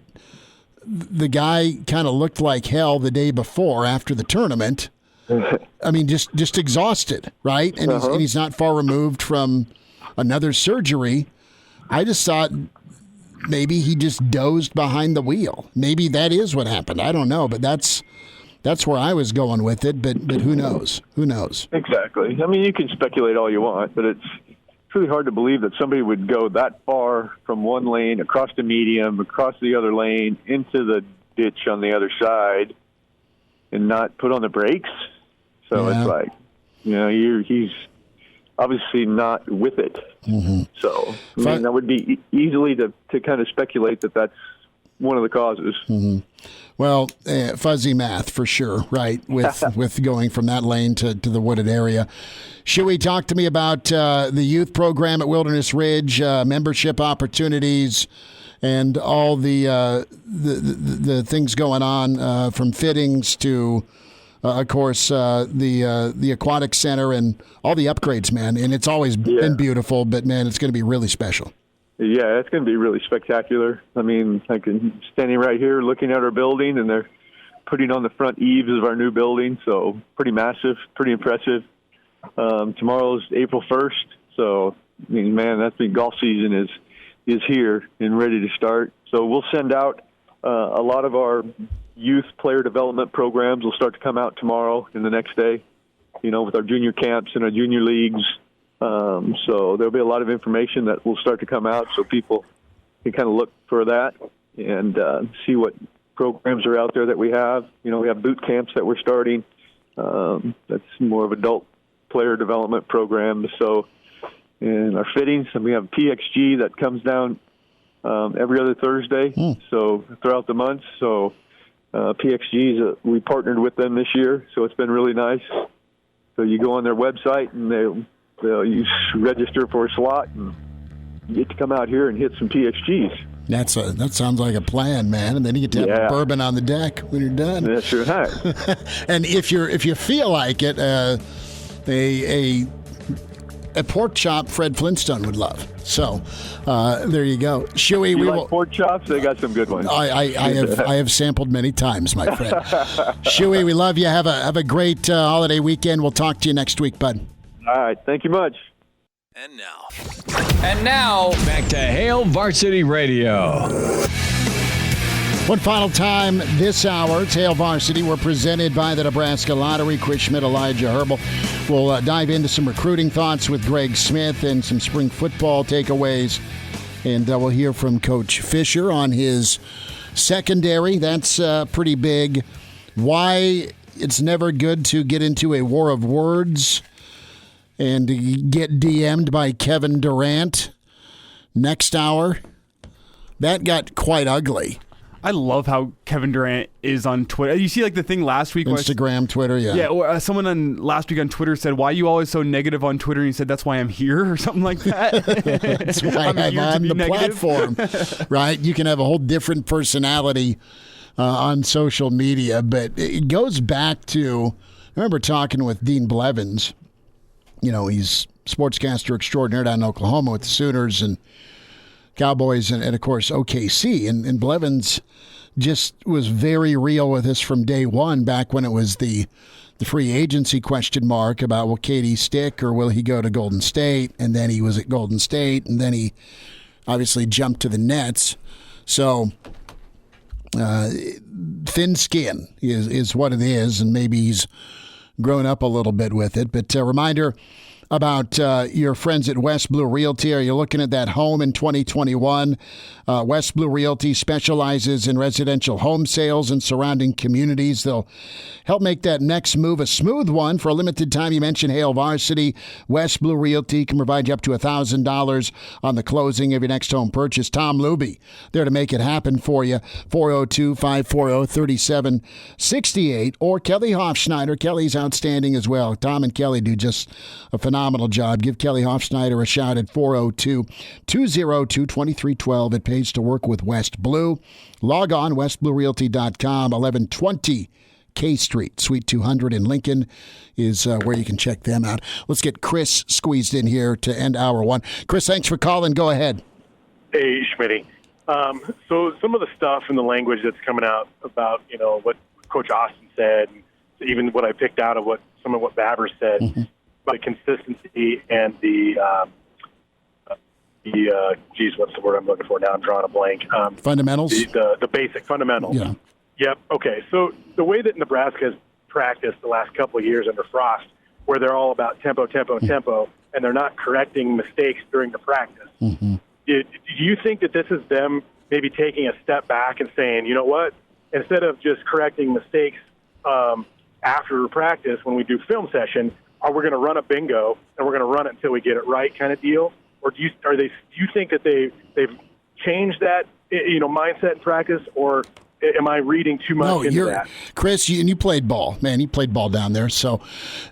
the guy kind of looked like hell the day before after the tournament. I mean, just exhausted, right? And he's not far removed from another surgery. I just thought maybe he just dozed behind the wheel. Maybe that is what happened. I don't know, but that's where I was going with it. But who knows? Who knows? Exactly. I mean, you can speculate all you want, but it's really hard to believe that somebody would go that far from one lane across the medium, across the other lane, into the ditch on the other side, and not put on the brakes. So It's like, you know, he's obviously not with it. Mm-hmm. So, I mean, that would be easily to kind of speculate that that's one of the causes. Mm-hmm. Well, fuzzy math for sure, right, with going from that lane to the wooded area. Shuey, talk to me about the youth program at Wilderness Ridge, membership opportunities, and all the things going on from fittings to of course, the aquatic center and all the upgrades, man. And it's always been beautiful, but, man, it's going to be really special. Yeah, it's going to be really spectacular. I mean, I can standing right here looking at our building, and they're putting on the front eaves of our new building, so pretty massive, pretty impressive. Tomorrow's April 1st, so, I mean, man, that's the golf season is here and ready to start. So we'll send out a lot of our youth player development programs will start to come out tomorrow and the next day, you know, with our junior camps and our junior leagues. So there'll be a lot of information that will start to come out so people can kind of look for that and see what programs are out there that we have. You know, we have boot camps that we're starting. That's more of adult player development program. So, and our fittings, and we have PXG that comes down every other Thursday. So throughout the month. So PXG's, we partnered with them this year, so it's been really nice. So you go on their website and you register for a slot and you get to come out here and hit some PXGs. That sounds like a plan, man. And then you get to have bourbon on the deck when you're done. That's right. And if you feel like it, a pork chop Fred Flintstone would love. So there you go. Shuey, we like pork chops? They got some good ones. I have sampled many times, my friend. Shuey, we love you. Have a great holiday weekend. We'll talk to you next week, bud. All right. Thank you much. And now, back to Hail Varsity Radio. One final time this hour, it's Hail Varsity. We're presented by the Nebraska Lottery. Chris Schmit, Elijah Herbel. We'll dive into some recruiting thoughts with Greg Smith and some spring football takeaways. And we'll hear from Coach Fisher on his secondary. That's pretty big. Why it's never good to get into a war of words and get DM'd by Kevin Durant. Next hour, that got quite ugly. I love how Kevin Durant is on Twitter. You see, like, the thing last week was Instagram, Twitter, yeah. Yeah, or someone last week on Twitter said, "Why are you always so negative on Twitter?" And he said, "That's why I'm here," or something like that. That's why I'm on the platform, right? You can have a whole different personality on social media, but it goes back to, I remember talking with Dean Blevins. You know, he's sportscaster extraordinaire down in Oklahoma with the Sooners and Cowboys and of course, OKC. And Blevins just was very real with us from day one, back when it was the free agency question mark about, will KD stick or will he go to Golden State? And then he was at Golden State, and then he obviously jumped to the Nets. So thin skin is what it is, and maybe he's grown up a little bit with it. But a reminder about your friends at West Blue Realty. Are you looking at that home in 2021? West Blue Realty specializes in residential home sales and surrounding communities. They'll help make that next move a smooth one. For a limited time, you mentioned Hail Varsity. West Blue Realty can provide you up to $1,000 on the closing of your next home purchase. Tom Luby there to make it happen for you. 402-540-3768. Or Kelly Hofschneider. Kelly's outstanding as well. Tom and Kelly do just a phenomenal job. Give Kelly Hofschneider a shout at 402-202-2312. It pays to work with West Blue. Log on, westbluerealty.com. 1120 K Street, Suite 200 in Lincoln is where you can check them out. Let's get Chris squeezed in here to end hour one. Chris, thanks for calling. Go ahead. Hey, Schmitty. So some of the stuff in the language that's coming out about, what Coach Austin said, and even what I picked out of some of what Babber said, about the consistency and what's the word I'm looking for now? I'm drawing a blank. Fundamentals? The basic fundamentals. Yeah. Yep. Okay. So the way that Nebraska has practiced the last couple of years under Frost, where they're all about tempo, and they're not correcting mistakes during the practice. Do you think that this is them maybe taking a step back and saying, you know what, instead of just correcting mistakes after practice when we do film session, we're going to run a bingo and we're going to run it until we get it right kind of deal? Or do you think that they've changed that mindset in practice, or am I reading too much into that? Chris, you played ball, man. You played ball down there, so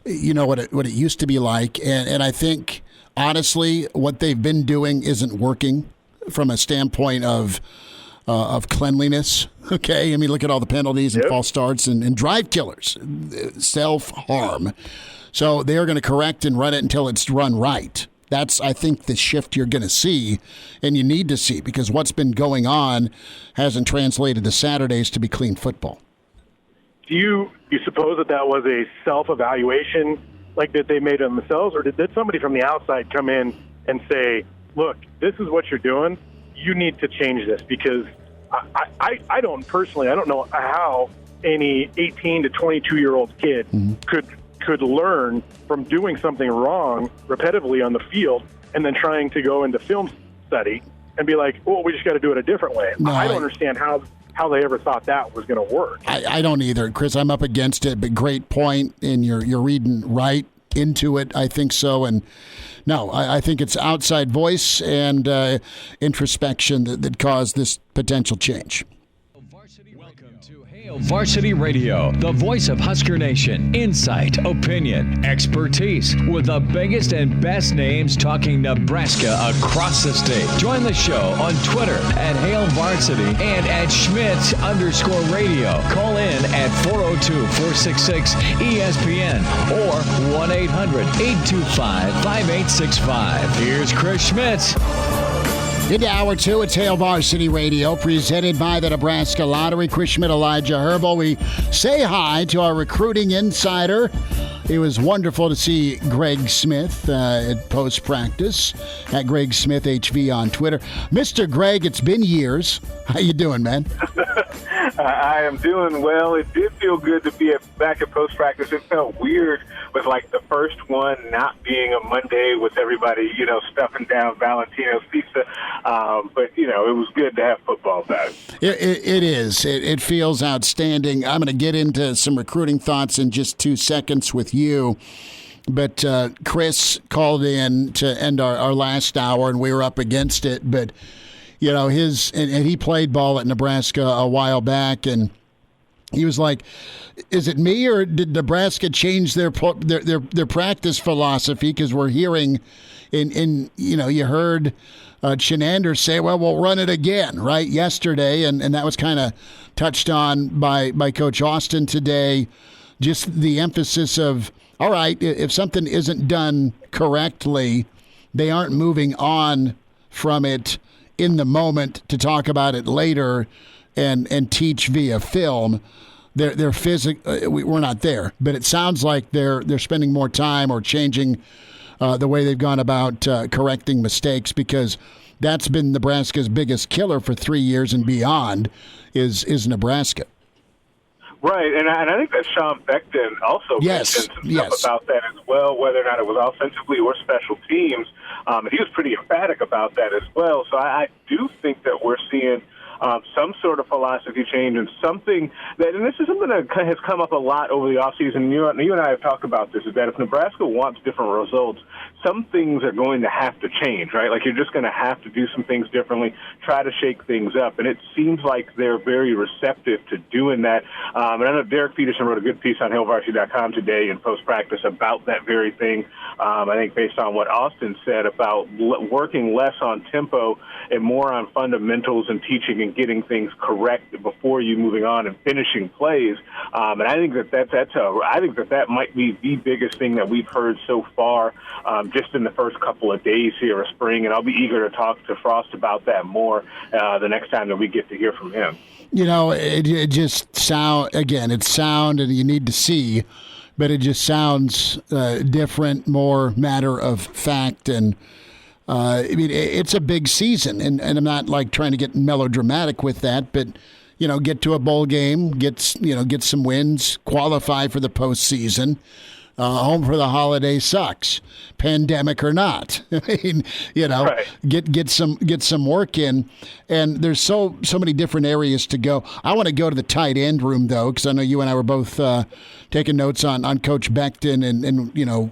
you know what it used to be like. And I think, honestly, what they've been doing isn't working from a standpoint of cleanliness. Okay, I mean, look at all the penalties and false starts and drive killers, self-harm. So they're going to correct and run it until it's run right. That's, I think, the shift you're going to see, and you need to see, because what's been going on hasn't translated to Saturdays to be clean football. Do you suppose that was a self-evaluation like that they made of themselves, or did somebody from the outside come in and say, look, this is what you're doing, you need to change this? Because I don't know how any 18 to 22-year-old kid could learn from doing something wrong repetitively on the field and then trying to go into film study and be like, we just got to do it a different way. No, I don't understand how they ever thought that was going to work. I don't either, Chris. I'm up against it, but great point, and you're reading right into it. I think so, and no, I think it's outside voice and introspection that caused this potential change. Welcome to Hail Varsity Radio, the voice of Husker Nation. Insight, opinion, expertise, with the biggest and best names talking Nebraska across the state. Join the show on Twitter at Hail Varsity and at Schmidt_radio. Call in at 402-466-ESPN or 1-800-825-5865. Here's Chris Schmidt. Into hour two, it's Hail Varsity Radio, presented by the Nebraska Lottery. Chris Schmit, Elijah Herbel. We say hi to our recruiting insider. It was wonderful to see Greg Smith at post-practice, at Greg Smith HV on Twitter. Mr. Greg, it's been years. How you doing, man? I am doing well. It did feel good to be back at post-practice. It felt weird with, the first one not being a Monday with everybody, stuffing down Valentino's pizza. But, it was good to have football back. It is. It feels outstanding. I'm going to get into some recruiting thoughts in just 2 seconds with you. But Chris called in to end our last hour, and we were up against it. But, and he played ball at Nebraska a while back, and he was like, is it me, or did Nebraska change their practice philosophy? Because we're hearing, you heard Chenander say, well, we'll run it again, right, yesterday, and that was kind of touched on by Coach Austin today, just the emphasis of all right, if something isn't done correctly, they aren't moving on from it in the moment to talk about it later and teach via film. We're not there, but it sounds like they're spending more time or changing the way they've gone about correcting mistakes, because that's been Nebraska's biggest killer for 3 years and beyond is Nebraska. Right, and I think that Sean Beckton also mentioned some stuff about that as well, whether or not it was offensively or special teams. He was pretty emphatic about that as well. So I do think that we're seeing some sort of philosophy change, and something that, and this is something that has come up a lot over the offseason. You and I have talked about this, is that if Nebraska wants different results, some things are going to have to change, right? Like, you're just going to have to do some things differently, try to shake things up, and it seems like they're very receptive to doing that. And I know Derek Peterson wrote a good piece on Varsity.com today in post-practice about that very thing. I think based on what Austin said about working less on tempo and more on fundamentals and teaching and getting things correct before you moving on and finishing plays. And I think that might be the biggest thing that we've heard so far, just in the first couple of days here of spring. And I'll be eager to talk to Frost about that more the next time that we get to hear from him. You know, it just it's sound and you need to see, but it just sounds different, more matter of fact. And I mean, it's a big season, and I'm not like trying to get melodramatic with that, but get to a bowl game, get some wins, qualify for the postseason. Home for the holiday sucks, pandemic or not. I mean, right. get some work in, and there's so many different areas to go. I want to go to the tight end room though, because I know you and I were both taking notes on Coach Beckton, and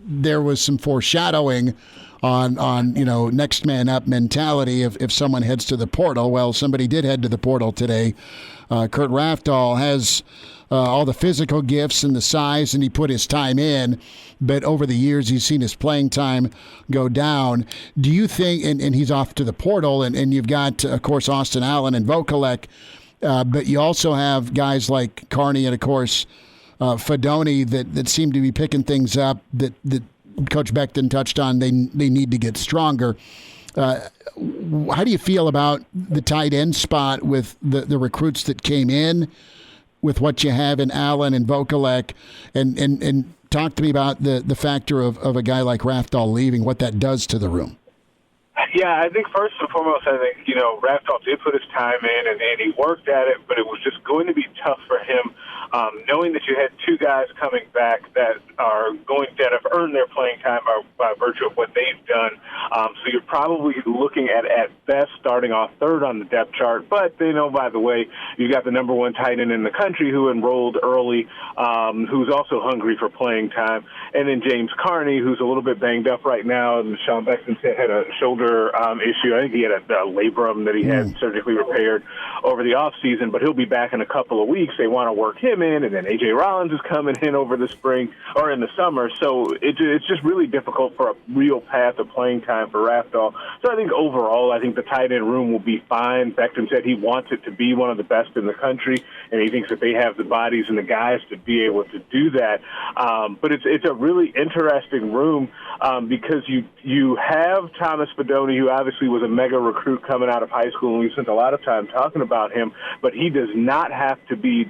there was some foreshadowing on next man up mentality if someone heads to the portal. Well, somebody did head to the portal today. Kurt Rafdal has all the physical gifts and the size, and he put his time in, but over the years he's seen his playing time go down. Do you think, and he's off to the portal, and you've got, of course, Austin Allen and Vokalek, but you also have guys like Carney and, of course, Fedoni that seem to be picking things up that Coach Beckton touched on. They need to get stronger. How do you feel about the tight end spot with the recruits that came in, with what you have in Allen and Vokalek, and talk to me about the factor of a guy like Rafdal leaving, what that does to the room? Yeah, I think first and foremost, Rafdal did put his time in, and he worked at it, but it was just going to be tough for him, knowing that you had two guys coming back that have earned their playing time by virtue of what they've done. So you're probably looking at best starting off third on the depth chart. But by the way, you got the number one tight end in the country who enrolled early, who's also hungry for playing time, and then James Carney, who's a little bit banged up right now. And Sean Beckton said had a shoulder issue. I think he had a labrum that he had surgically repaired over the offseason, but he'll be back in a couple of weeks. They want to work him in, and then A.J. Rollins is coming in over the spring or in the summer. So it's just really difficult for a real path of playing time for Rafdal. So I think overall, the tight end room will be fine. Beckton said he wants it to be one of the best in the country, and he thinks that they have the bodies and the guys to be able to do that. But it's a really interesting room because you have Thomas Fedoni, who obviously was a mega recruit coming out of high school, and we spent a lot of time talking about him, but he does not have to be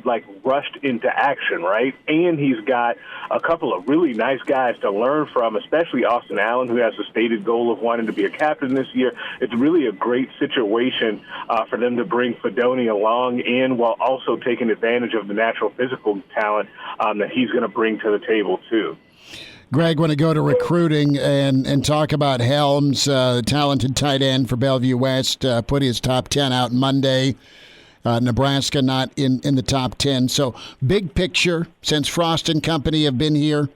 rushed into action, right? And he's got a couple of really nice guys to learn from, especially Austin Allen, who has a stated goal of wanting to be a captain this year. It's really a great situation for them to bring Fedoni along in while also taking advantage of the natural physical talent that he's going to bring to the table too. Greg, want to go to recruiting and talk about Helms, talented tight end for Bellevue West, put his top 10 out Monday. Nebraska not in the top 10. So big picture, since Frost and company have been here,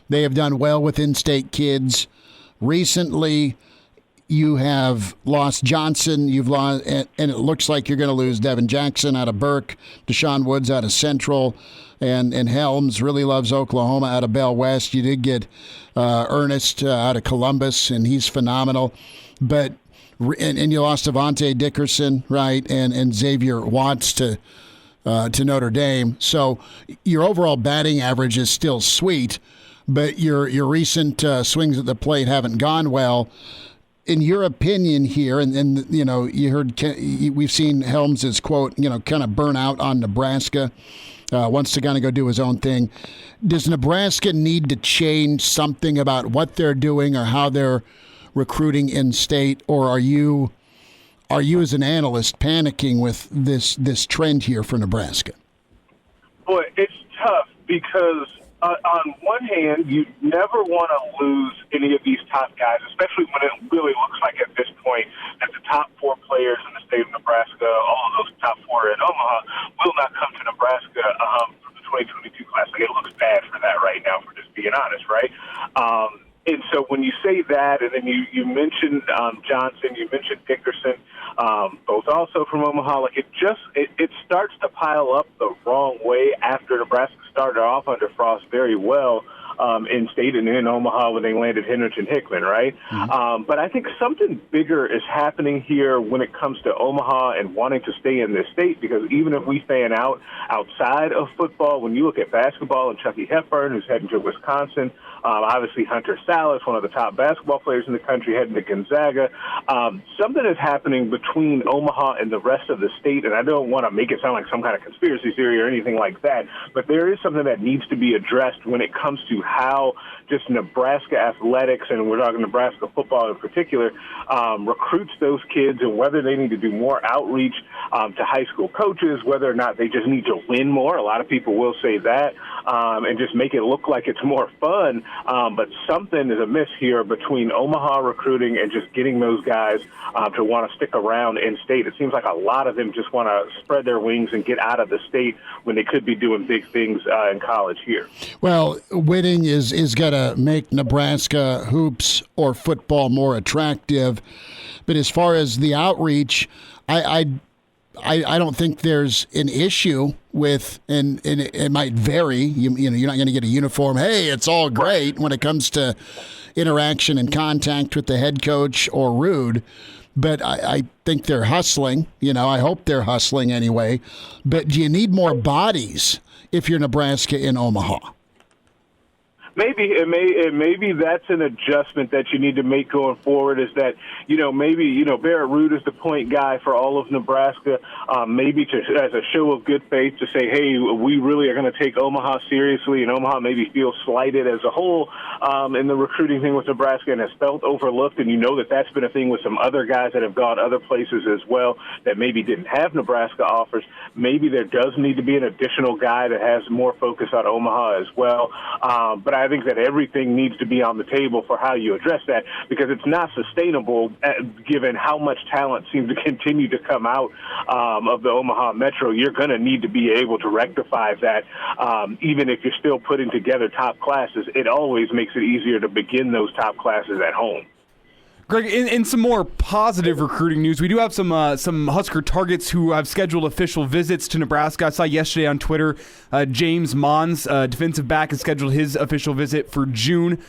they have done well with in-state kids. Recently, you have lost Johnson, you've lost, and it looks like you're going to lose Devin Jackson out of Burke, Deshaun Woods out of Central, and Helms really loves Oklahoma out of Bell West. You did get Ernest out of Columbus, and he's phenomenal. But and you lost Avante Dickerson, right, and Xavier Watts to to Notre Dame. So your overall batting average is still sweet, but your recent swings at the plate haven't gone well. In your opinion here, and you know, you heard we've seen Helms's quote, you know, kind of burn out on Nebraska, wants to kind of go do his own thing. Does Nebraska need to change something about what they're doing or how they're recruiting in state, or are you as an analyst panicking with this trend here for Nebraska? Boy, it's tough because on one hand, you never want to lose any of these top guys, especially when it really looks like at this point that the top 4 players in the state of Nebraska, all of those top 4 in Omaha, will not come to Nebraska for the 2022 class. Like, it looks bad for that right now, for just being honest, right? And so when you say that, and then you mentioned Johnson, you mentioned Dickerson, both also from Omaha, like it starts to pile up the wrong way after Nebraska started off under Frost very well in state and in Omaha when they landed Henrich and Hickman, right? Mm-hmm. But I think something bigger is happening here when it comes to Omaha and wanting to stay in this state, because even if we fan out outside of football, when you look at basketball and Chucky Hepburn, who's heading to Wisconsin, obviously Hunter Salas, one of the top basketball players in the country, heading to Gonzaga. Something is happening between Omaha and the rest of the state, and I don't want to make it sound like some kind of conspiracy theory or anything like that, but there is something that needs to be addressed when it comes to how just Nebraska athletics, and we're talking Nebraska football in particular, recruits those kids, and whether they need to do more outreach to high school coaches, whether or not they just need to win more. A lot of people will say that, and just make it look like it's more fun. But something is amiss here between Omaha recruiting and just getting those guys to want to stick around in state. It seems like a lot of them just want to spread their wings and get out of the state when they could be doing big things in college here. Well, winning is going to make Nebraska hoops or football more attractive. But as far as the outreach, I don't think there's an issue with, and it might vary. You know, you're not going to get a uniform, hey, it's all great when it comes to interaction and contact with the head coach or Rude. But I think they're hustling. You know, I hope they're hustling anyway. But do you need more bodies if you're Nebraska in Omaha? Maybe that's an adjustment that you need to make going forward, is that, maybe, Barrett Ruud is the point guy for all of Nebraska, maybe as a show of good faith to say, hey, we really are going to take Omaha seriously, and Omaha maybe feels slighted as a whole in the recruiting thing with Nebraska and has felt overlooked, and that's been a thing with some other guys that have gone other places as well that maybe didn't have Nebraska offers. Maybe there does need to be an additional guy that has more focus on Omaha as well, but I think that everything needs to be on the table for how you address that, because it's not sustainable given how much talent seems to continue to come out of the Omaha Metro. You're going to need to be able to rectify that. Even if you're still putting together top classes, it always makes it easier to begin those top classes at home. Greg, in some more positive recruiting news, we do have some Husker targets who have scheduled official visits to Nebraska. I saw yesterday on Twitter, James Mons, defensive back, has scheduled his official visit for June.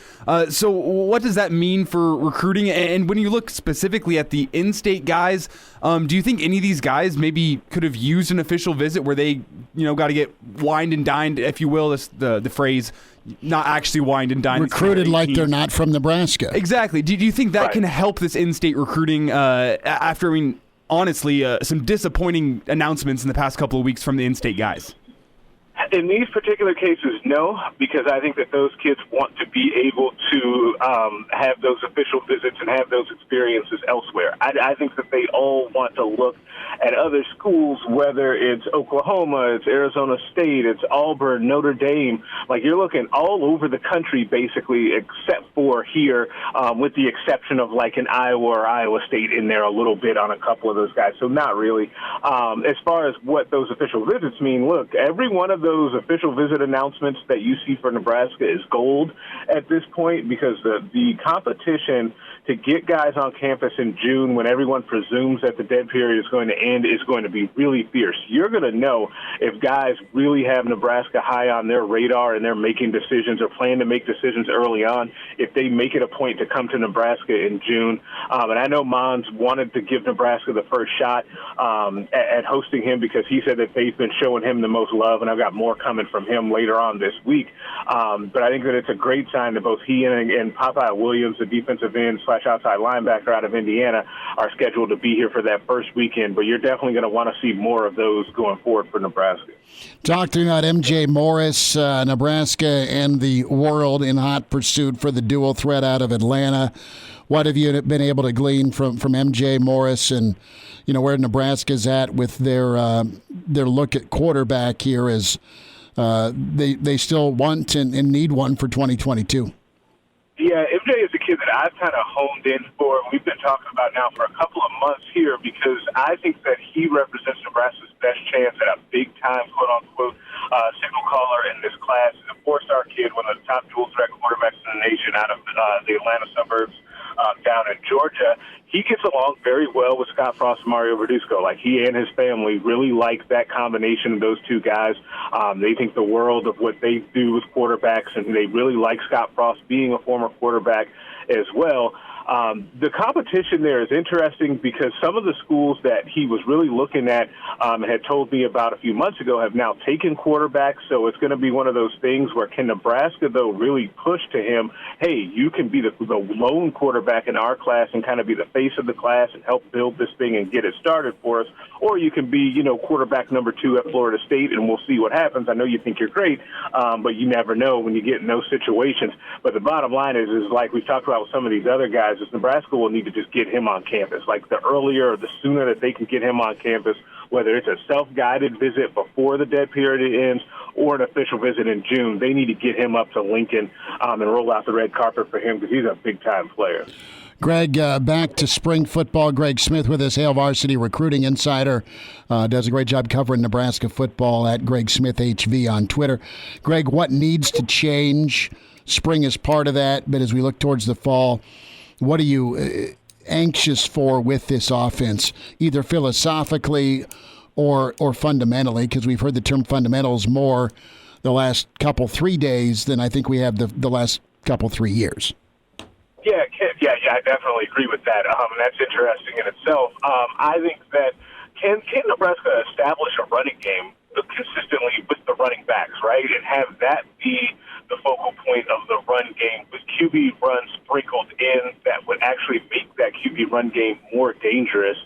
So what does that mean for recruiting? And when you look specifically at the in-state guys, do you think any of these guys maybe could have used an official visit where they, got to get wined and dined, if you will, the phrase, not actually wined and dined. Recruited like they're not from Nebraska. Exactly. Do you think that can help this in-state recruiting after, honestly, some disappointing announcements in the past couple of weeks from the in-state guys? In these particular cases, no, because I think that those kids want to be able to have those official visits and have those experiences elsewhere. I think that they all want to look at other schools, whether it's Oklahoma, it's Arizona State, it's Auburn, Notre Dame. Like, you're looking all over the country, basically, except for here, with the exception of like an Iowa or Iowa State in there a little bit on a couple of those guys. So not really. As far as what those official visits mean, look, every one of those official visit announcements that you see for Nebraska is gold at this point, because the competition to get guys on campus in June when everyone presumes that the dead period is going to end is going to be really fierce. You're going to know if guys really have Nebraska high on their radar and they're making decisions or plan to make decisions early on if they make it a point to come to Nebraska in June. And I know Mons wanted to give Nebraska the first shot at hosting him because he said that they've been showing him the most love, and I've got more coming from him later on this week. But I think that it's a great sign that both he and Popeye Williams, the defensive end / outside linebacker out of Indiana, are scheduled to be here for that first weekend. But you're definitely going to want to see more of those going forward for Nebraska. Talking about MJ Morris, Nebraska and the world in hot pursuit for the dual threat out of Atlanta. What have you been able to glean from MJ Morris and, you know, where Nebraska's at with their look at quarterback here as they still want and need one for 2022? Yeah, MJ is a kid that I've kind of honed in for. We've been talking about now for a couple of months here because I think that he represents Nebraska's best chance at a big-time, quote-unquote, signal caller in this class. He's a four-star kid, one of the top dual-threat quarterbacks in the nation out of the Atlanta suburbs down in Georgia. He gets along very well with Scott Frost and Mario Verduzco. Like, he and his family really like that combination of those two guys. They think the world of what they do with quarterbacks, and they really like Scott Frost being a former quarterback as well. The competition there is interesting because some of the schools that he was really looking at had told me about a few months ago have now taken quarterbacks. So it's going to be one of those things where can Nebraska, though, really push to him, hey, you can be the lone quarterback in our class and kind of be the face of the class and help build this thing and get it started for us. Or you can be, you know, quarterback number 2 at Florida State, and we'll see what happens. I know you think you're great, but you never know when you get in those situations. But the bottom line is like we've talked about with some of these other guys, is Nebraska will need to just get him on campus. Like, the earlier or the sooner that they can get him on campus, whether it's a self-guided visit before the dead period ends or an official visit in June, they need to get him up to Lincoln and roll out the red carpet for him because he's a big-time player. Greg, back to spring football. Greg Smith with us, Hail Varsity Recruiting Insider. Does a great job covering Nebraska football at Greg Smith HV on Twitter. Greg, what needs to change? Spring is part of that, but as we look towards the fall, what are you anxious for with this offense, either philosophically or fundamentally? Because we've heard the term fundamentals more the last couple 3 days than I think we have the last couple 3 years. Yeah, I definitely agree with that. That's interesting in itself. I think that can Nebraska establish a running game consistently with the running backs, right, and have that be the focal point of the run game with QB runs sprinkled in that would actually make that QB run game more dangerous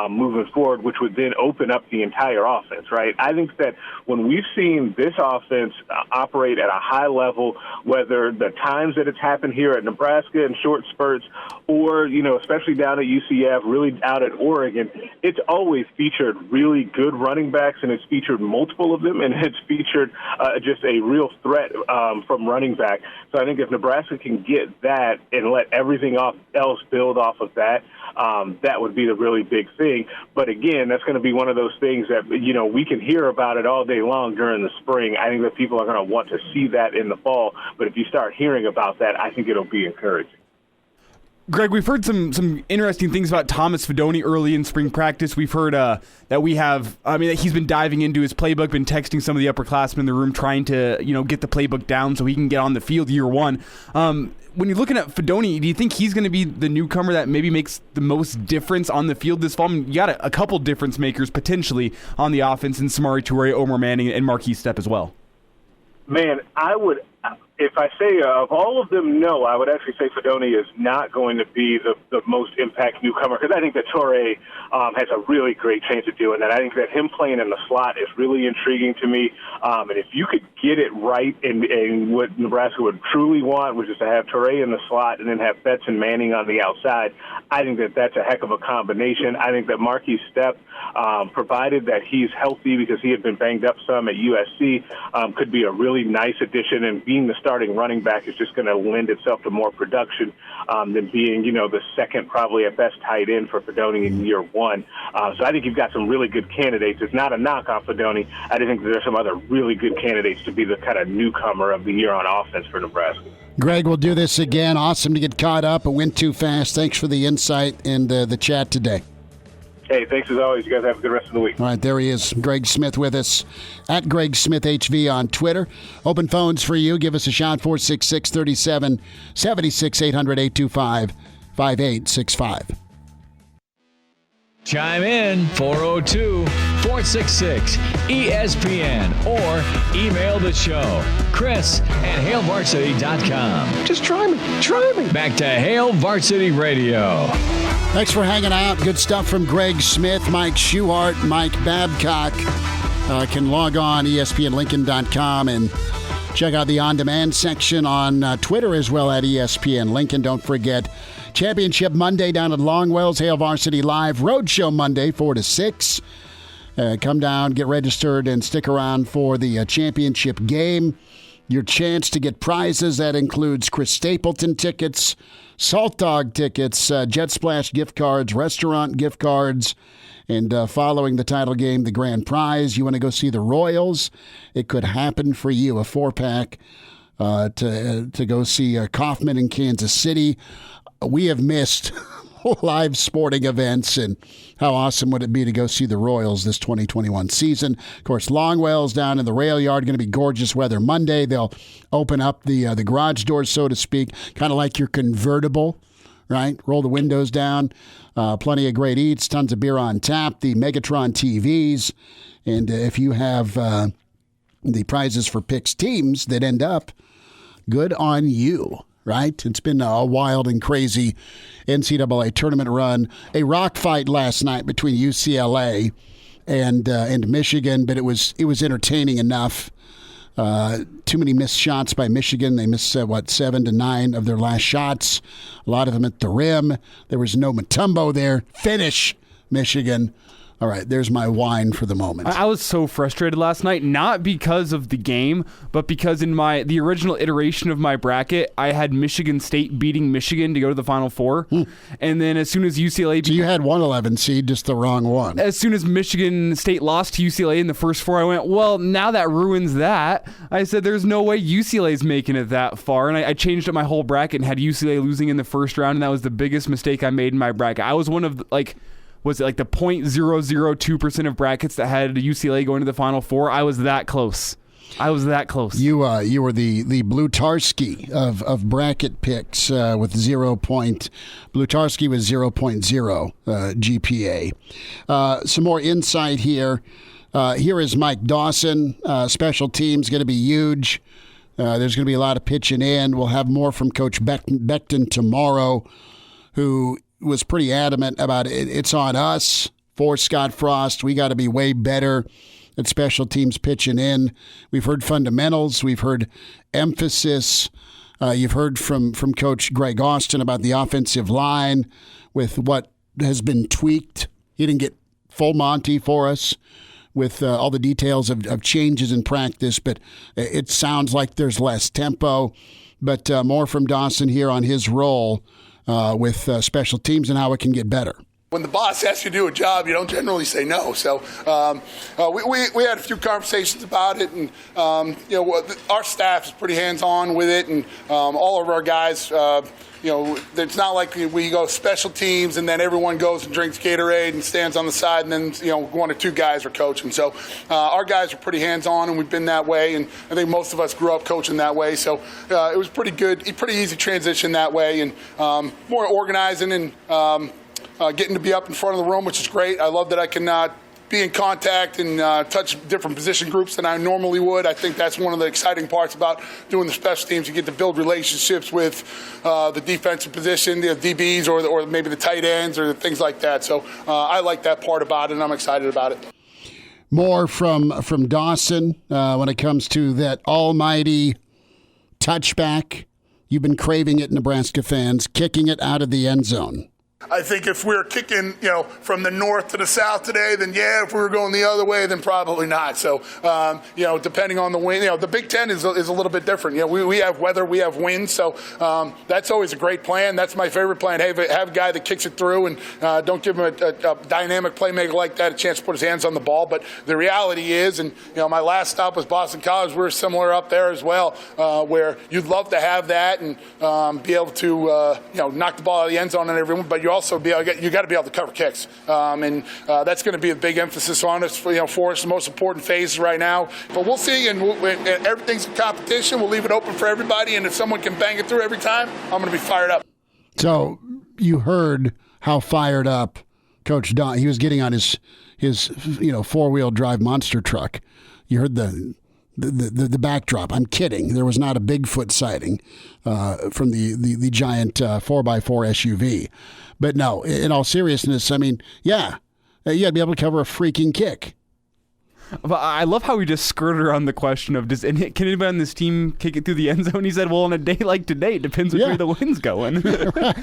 moving forward, which would then open up the entire offense, right? I think that when we've seen this offense operate at a high level, whether the times that it's happened here at Nebraska in short spurts or, you know, especially down at UCF, really out at Oregon, it's always featured really good running backs, and it's featured multiple of them, and it's featured just a real threat from running back. So I think if Nebraska can get that and let everything else build off of that, that would be the really big thing. But again, that's going to be one of those things that, you know, we can hear about it all day long during the spring. I think that people are going to want to see that in the fall. But if you start hearing about that, I think it'll be encouraging. Greg, we've heard some interesting things about Thomas Fidone early in spring practice. We've heard that he's been diving into his playbook, been texting some of the upperclassmen in the room, trying to, you know, get the playbook down so he can get on the field year one. When you're looking at Fidone, do you think he's going to be the newcomer that maybe makes the most difference on the field this fall? I mean, you got a couple difference makers potentially on the offense in Samari Toure, Omar Manning, and Marquise Stepp as well. Man, if I say of all of them, no, I would actually say Fidone is not going to be the most impact newcomer, because I think that Toure has a really great chance of doing that. I think that him playing in the slot is really intriguing to me. And if you could get it right and what Nebraska would truly want, which is to have Toure in the slot and then have Betts and Manning on the outside, I think that that's a heck of a combination. I think that Marquise Stepp, provided that he's healthy because he had been banged up some at USC, could be a really nice addition, and being the starting running back is just going to lend itself to more production than being, you know, the second, probably at best, tight end for Fidone in year one. So I think you've got some really good candidates. It's not a knock on Fidone. I think there's some other really good candidates to be the kind of newcomer of the year on offense for Nebraska. Greg, we'll do this again. Awesome to get caught up. It went too fast. Thanks for the insight and the chat today. Hey, thanks as always. You guys have a good rest of the week. All right, there he is, Greg Smith with us at Greg Smith HV on Twitter. Open phones for you. Give us a shout, 466-3776, 800-825-5865. Chime in 402-466-ESPN or email the show, Chris at HailVarsity.com. Just try me. Try me. Back to Hail Varsity Radio. Thanks for hanging out. Good stuff from Greg Smith, Mike Schuchart, Mike Babcock. Can log on ESPNLincoln.com and check out the on-demand section on Twitter as well at ESPN Lincoln. Don't forget, Championship Monday down at Longwell's, Hail Varsity Live, Roadshow Monday, 4 to 6. Come down, get registered, and stick around for the championship game. Your chance to get prizes, that includes Chris Stapleton tickets, Salt Dog tickets, Jet Splash gift cards, restaurant gift cards, and following the title game, the grand prize. You want to go see the Royals? It could happen for you. A 4-pack to go see Kaufman in Kansas City. We have missed live sporting events, and how awesome would it be to go see the Royals this 2021 season? Of course, Longwell's down in the rail yard, going to be gorgeous weather Monday. They'll open up the garage doors, so to speak, kind of like your convertible, right? Roll the windows down. Plenty of great eats, tons of beer on tap, the Megatron TVs, and if you have the prizes for picks teams that end up, good on you. Right? It's been a wild and crazy NCAA tournament run. A rock fight last night between UCLA and Michigan, but it was entertaining enough. Too many missed shots by Michigan. They missed, 7 to 9 of their last shots. A lot of them at the rim. There was no Mutombo there. Finish, Michigan. All right, there's my whine for the moment. I was so frustrated last night, not because of the game, but because in the original iteration of my bracket, I had Michigan State beating Michigan to go to the Final Four. And then as soon as UCLA... So you had 111 seed, just the wrong one. As soon as Michigan State lost to UCLA in the first four, I went, well, now that ruins that. I said, there's no way UCLA's making it that far. And I changed up my whole bracket and had UCLA losing in the first round, and that was the biggest mistake I made in my bracket. I was one of, was it like the 0.002% of brackets that had UCLA going to the Final Four? I was that close. You were the Blutarski of bracket picks with 0. Blutarski was 0.0 GPA. Some more insight here. Here is Mike Dawson. Special teams going to be huge. There's going to be a lot of pitching in. We'll have more from Coach Beckton tomorrow, who was pretty adamant about it. It's on us for Scott Frost. We got to be way better at special teams pitching in. We've heard fundamentals. We've heard emphasis. You've heard from Coach Greg Austin about the offensive line with what has been tweaked. He didn't get full Monty for us with all the details of changes in practice, but it sounds like there's less tempo. But more from Dawson here on his role with special teams and how it can get better. When the boss asks you to do a job, you don't generally say no. So we had a few conversations about it, and our staff is pretty hands-on with it, and all of our guys. It's not like we go special teams and then everyone goes and drinks Gatorade and stands on the side, and then 1 or 2 guys are coaching. So our guys are pretty hands-on, and we've been that way, and I think most of us grew up coaching that way. So it was pretty good, pretty easy transition that way, and more organizing and getting to be up in front of the room, which is great. I love that I can be in contact and touch different position groups than I normally would. I think that's one of the exciting parts about doing the special teams. You get to build relationships with the defensive position, the DBs, or maybe the tight ends or things like that. So I like that part about it, and I'm excited about it. More from Dawson when it comes to that almighty touchback. You've been craving it, Nebraska fans, kicking it out of the end zone. I think if we're kicking, from the north to the south today, then yeah. If we were going the other way, then probably not. So, depending on the wind, the Big Ten is a little bit different. We have weather, we have wind, so that's always a great plan. That's my favorite plan. Have a guy that kicks it through, and don't give him a dynamic playmaker like that a chance to put his hands on the ball. But the reality is, and my last stop was Boston College. We were similar up there as well, where you'd love to have that and be able to knock the ball out of the end zone and everyone, but you also you got to be able to cover kicks, and that's going to be a big emphasis on us. For us, the most important phase right now. But we'll see, and everything's a competition. We'll leave it open for everybody, and if someone can bang it through every time, I'm going to be fired up. So you heard how fired up Coach Don. He was getting on his 4-wheel drive monster truck. You heard the backdrop. I'm kidding. There was not a Bigfoot sighting from the giant 4x4 SUV. But no, in all seriousness, I mean, yeah, you got to be able to cover a freaking kick. But I love how we just skirted around the question of can anybody on this team kick it through the end zone? He said, well, on a day like today, it depends which way the wind's going. Right.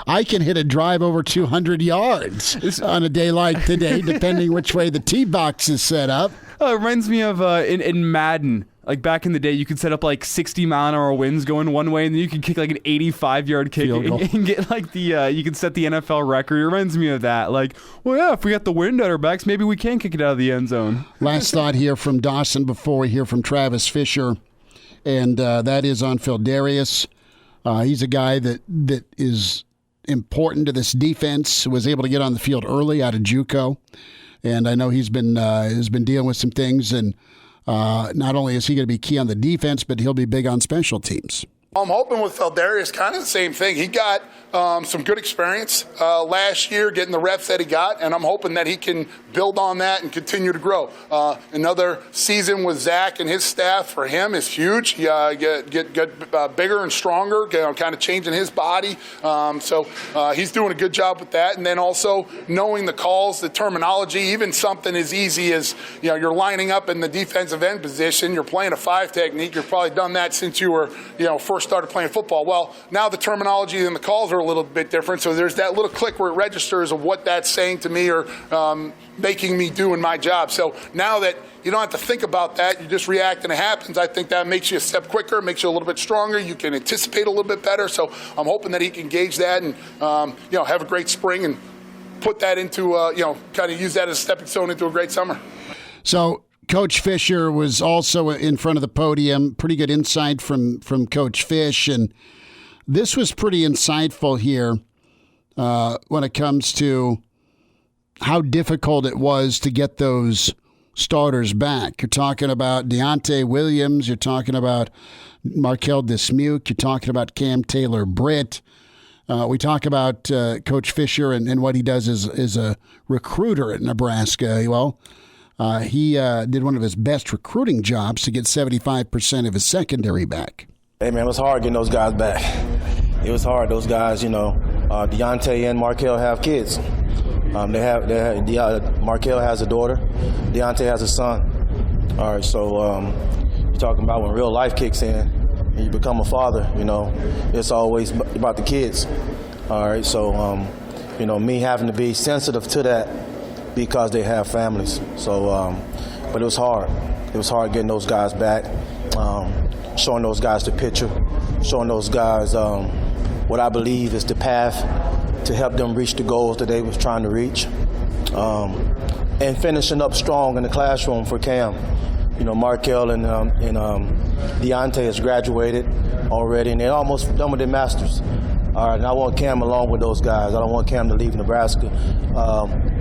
I can hit a drive over 200 yards on a day like today, depending which way the tee box is set up. It reminds me of in Madden. Like back in the day, you could set up like 60-mile-an-hour winds going one way, and then you could kick like an 85-yard kick and get like you could set the NFL record. It reminds me of that. Like, well, yeah, if we got the wind at our backs, maybe we can kick it out of the end zone. Last thought here from Dawson before we hear from Travis Fisher, and that is on Phildarius. He's a guy that is important to this defense. Was able to get on the field early out of JUCO, and I know he's been dealing with some things and. Not only is he going to be key on the defense, but he'll be big on special teams. I'm hoping with Phildarius, kind of the same thing. He got some good experience last year getting the reps that he got, and I'm hoping that he can build on that and continue to grow. Another season with Zach and his staff for him is huge. Get bigger and stronger, kind of changing his body. So he's doing a good job with that. And then also knowing the calls, the terminology, even something as easy as you're lining up in the defensive end position. You're playing a 5 technique. You've probably done that since you were first started playing football. Well, now the terminology and the calls are a little bit different, so there's that little click where it registers of what that's saying to me or making me do in my job. So now that you don't have to think about that, you just react and it happens, I think that makes you a step quicker, makes you a little bit stronger, you can anticipate a little bit better. So I'm hoping that he can gauge that and have a great spring and put that into kind of use that as a stepping stone into a great summer. So Coach Fisher was also in front of the podium. Pretty good insight from Coach Fish. And this was pretty insightful here when it comes to how difficult it was to get those starters back. You're talking about Deontay Williams. You're talking about Markel Dismuke. You're talking about Cam Taylor-Britt. We talk about Coach Fisher and what he does as a recruiter at Nebraska. Well, he did one of his best recruiting jobs to get 75% of his secondary back. Hey, man, it was hard getting those guys back. It was hard. Those guys, Deontay and Markel have kids. Markel has a daughter. Deontay has a son. All right, so you're talking about when real life kicks in and you become a father, it's always about the kids. All right, so, me having to be sensitive to that because they have families. So, but it was hard. It was hard getting those guys back, showing those guys the picture, showing those guys what I believe is the path to help them reach the goals that they was trying to reach, and finishing up strong in the classroom for Cam. Markel and Deontay has graduated already, and they're almost done with their masters. All right, and I want Cam along with those guys. I don't want Cam to leave Nebraska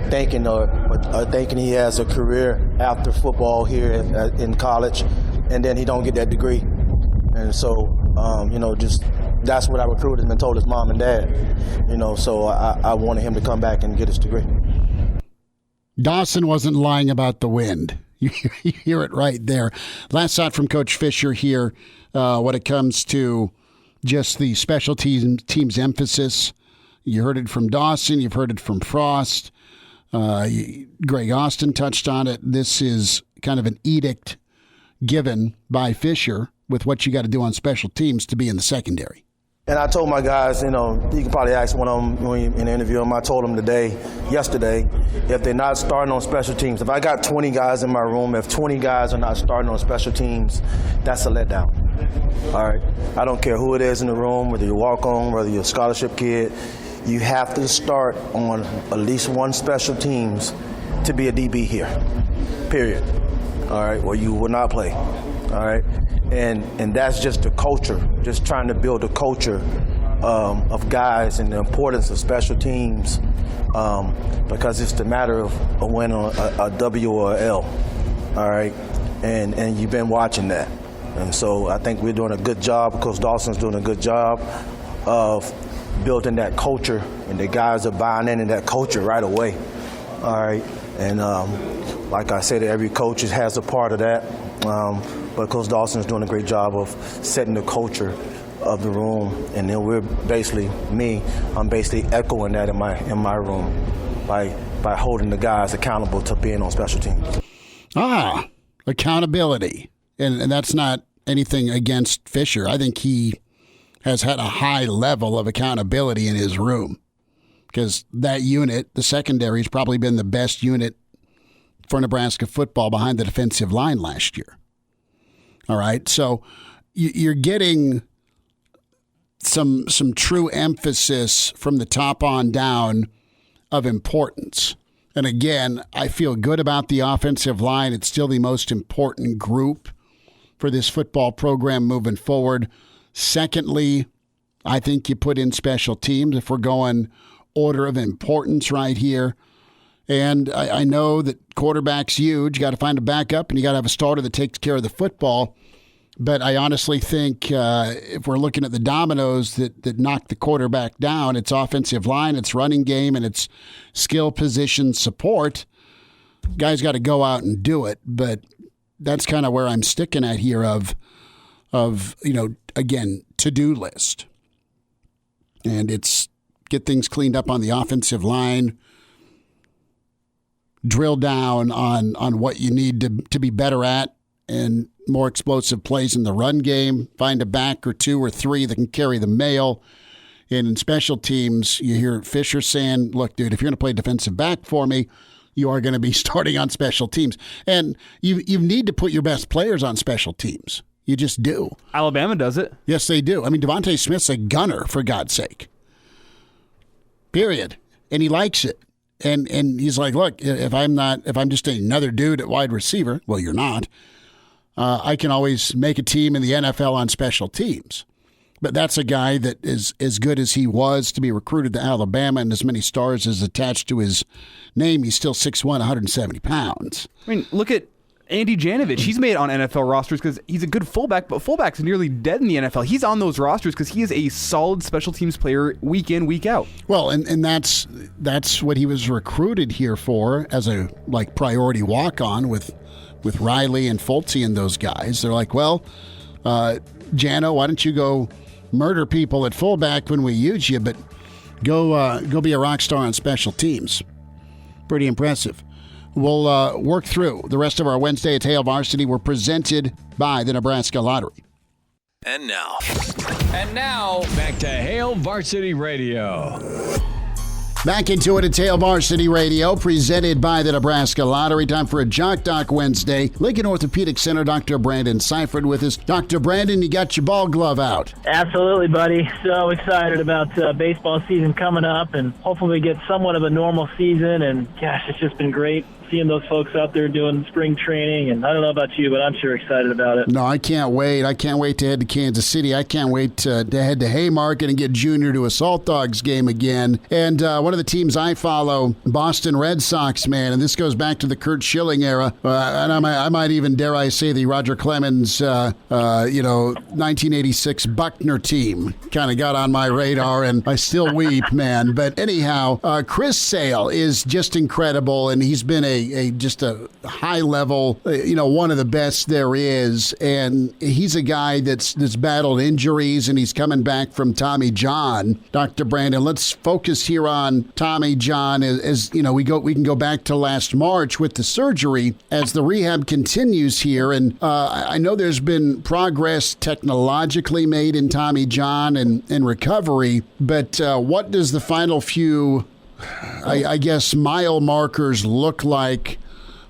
thinking he has a career after football here in college, and then he don't get that degree. And so, just that's what I recruited him and told his mom and dad. So I wanted him to come back and get his degree. Dawson wasn't lying about the wind. You hear it right there. Last thought from Coach Fisher here when it comes to just the special teams emphasis. You heard it from Dawson. You've heard it from Frost. Greg Austin touched on it. This is kind of an edict given by Fisher with what you got to do on special teams to be in the secondary. And I told my guys, you can probably ask one of them in the interview. I told them yesterday, if they're not starting on special teams, if I got 20 guys in my room, if 20 guys are not starting on special teams, that's a letdown. All right? I don't care who it is in the room, whether you walk on, whether you're a scholarship kid, you have to start on at least one special teams to be a DB here, period. All right? Or you will not play. All right? And that's just the culture, just trying to build a culture of guys and the importance of special teams because it's the matter of a win or a W or a L, all right? And you've been watching that. And so I think we're doing a good job. Coach Dawson's doing a good job of building that culture, and the guys are buying into that culture right away, all right? And like I said, every coach has a part of that, but Coach Dawson's doing a great job of setting the culture of the room, and then I'm basically echoing that in my room by holding the guys accountable to being on special teams. Accountability. And that's not anything against Fisher. I think he has had a high level of accountability in his room because that unit, the secondary, has probably been the best unit for Nebraska football behind the defensive line last year. All right, so you're getting some true emphasis from the top on down of importance. And again, I feel good about the offensive line. It's still the most important group for this football program moving forward. Secondly, I think you put in special teams if we're going order of importance right here. And I know that quarterback's huge. You got to find a backup, and you got to have a starter that takes care of the football. But I honestly think if we're looking at the dominoes that knock the quarterback down, it's offensive line, it's running game, and it's skill position support. Guys got to go out and do it. But that's kind of where I'm sticking at here of again, to-do list. And it's get things cleaned up on the offensive line, drill down on what you need to be better at, and more explosive plays in the run game, find a back or two or three that can carry the mail. And in special teams, you hear Fisher saying, look, dude, if you're going to play defensive back for me, you are going to be starting on special teams. And you need to put your best players on special teams. You just do. Alabama does it. Yes, they do. I mean, Devontae Smith's a gunner, for God's sake. Period. And he likes it. And he's like, look, if I'm just another dude at wide receiver, well, you're not, I can always make a team in the NFL on special teams. But that's a guy that is as good as he was to be recruited to Alabama and as many stars as attached to his name. He's still 6'1", 170 pounds. I mean, look at Andy Janovich. He's made on NFL rosters because he's a good fullback, but fullback's nearly dead in the NFL. He's on those rosters because he is a solid special teams player week in, week out. Well, and that's what he was recruited here for as a priority walk-on with Riley and Fultz and those guys. They're like, well, Jano, why don't you go murder people at fullback when we use you, but go be a rock star on special teams. Pretty impressive. We'll work through the rest of our Wednesday at Hail Varsity. We're presented by the Nebraska Lottery. And now, back to Hail Varsity Radio. Back into it at Hail Varsity Radio, presented by the Nebraska Lottery. Time for a Jock Doc Wednesday. Lincoln Orthopedic Center, Dr. Brandon Seifert with us. Dr. Brandon, you got your ball glove out. Absolutely, buddy. So excited about baseball season coming up, and hopefully we get somewhat of a normal season. And gosh, it's just been great seeing those folks out there doing spring training. And I don't know about you, but I'm sure excited about it. No, I can't wait. I can't wait to head to Kansas City. I can't wait to head to Haymarket and get Junior to a Salt Dogs game again. And one of the teams I follow, Boston Red Sox, man, and this goes back to the Curt Schilling era. And I might even, dare I say, the Roger Clemens, 1986 Buckner team kind of got on my radar, and I still weep, man. But anyhow, Chris Sale is just incredible, and he's been just a high level, one of the best there is. And he's a guy that's battled injuries, and he's coming back from Tommy John. Dr. Brandon, let's focus here on Tommy John. As we can go back to last March with the surgery as the rehab continues here. And I know there's been progress technologically made in Tommy John and recovery, but what does the final few, I guess, mile markers look like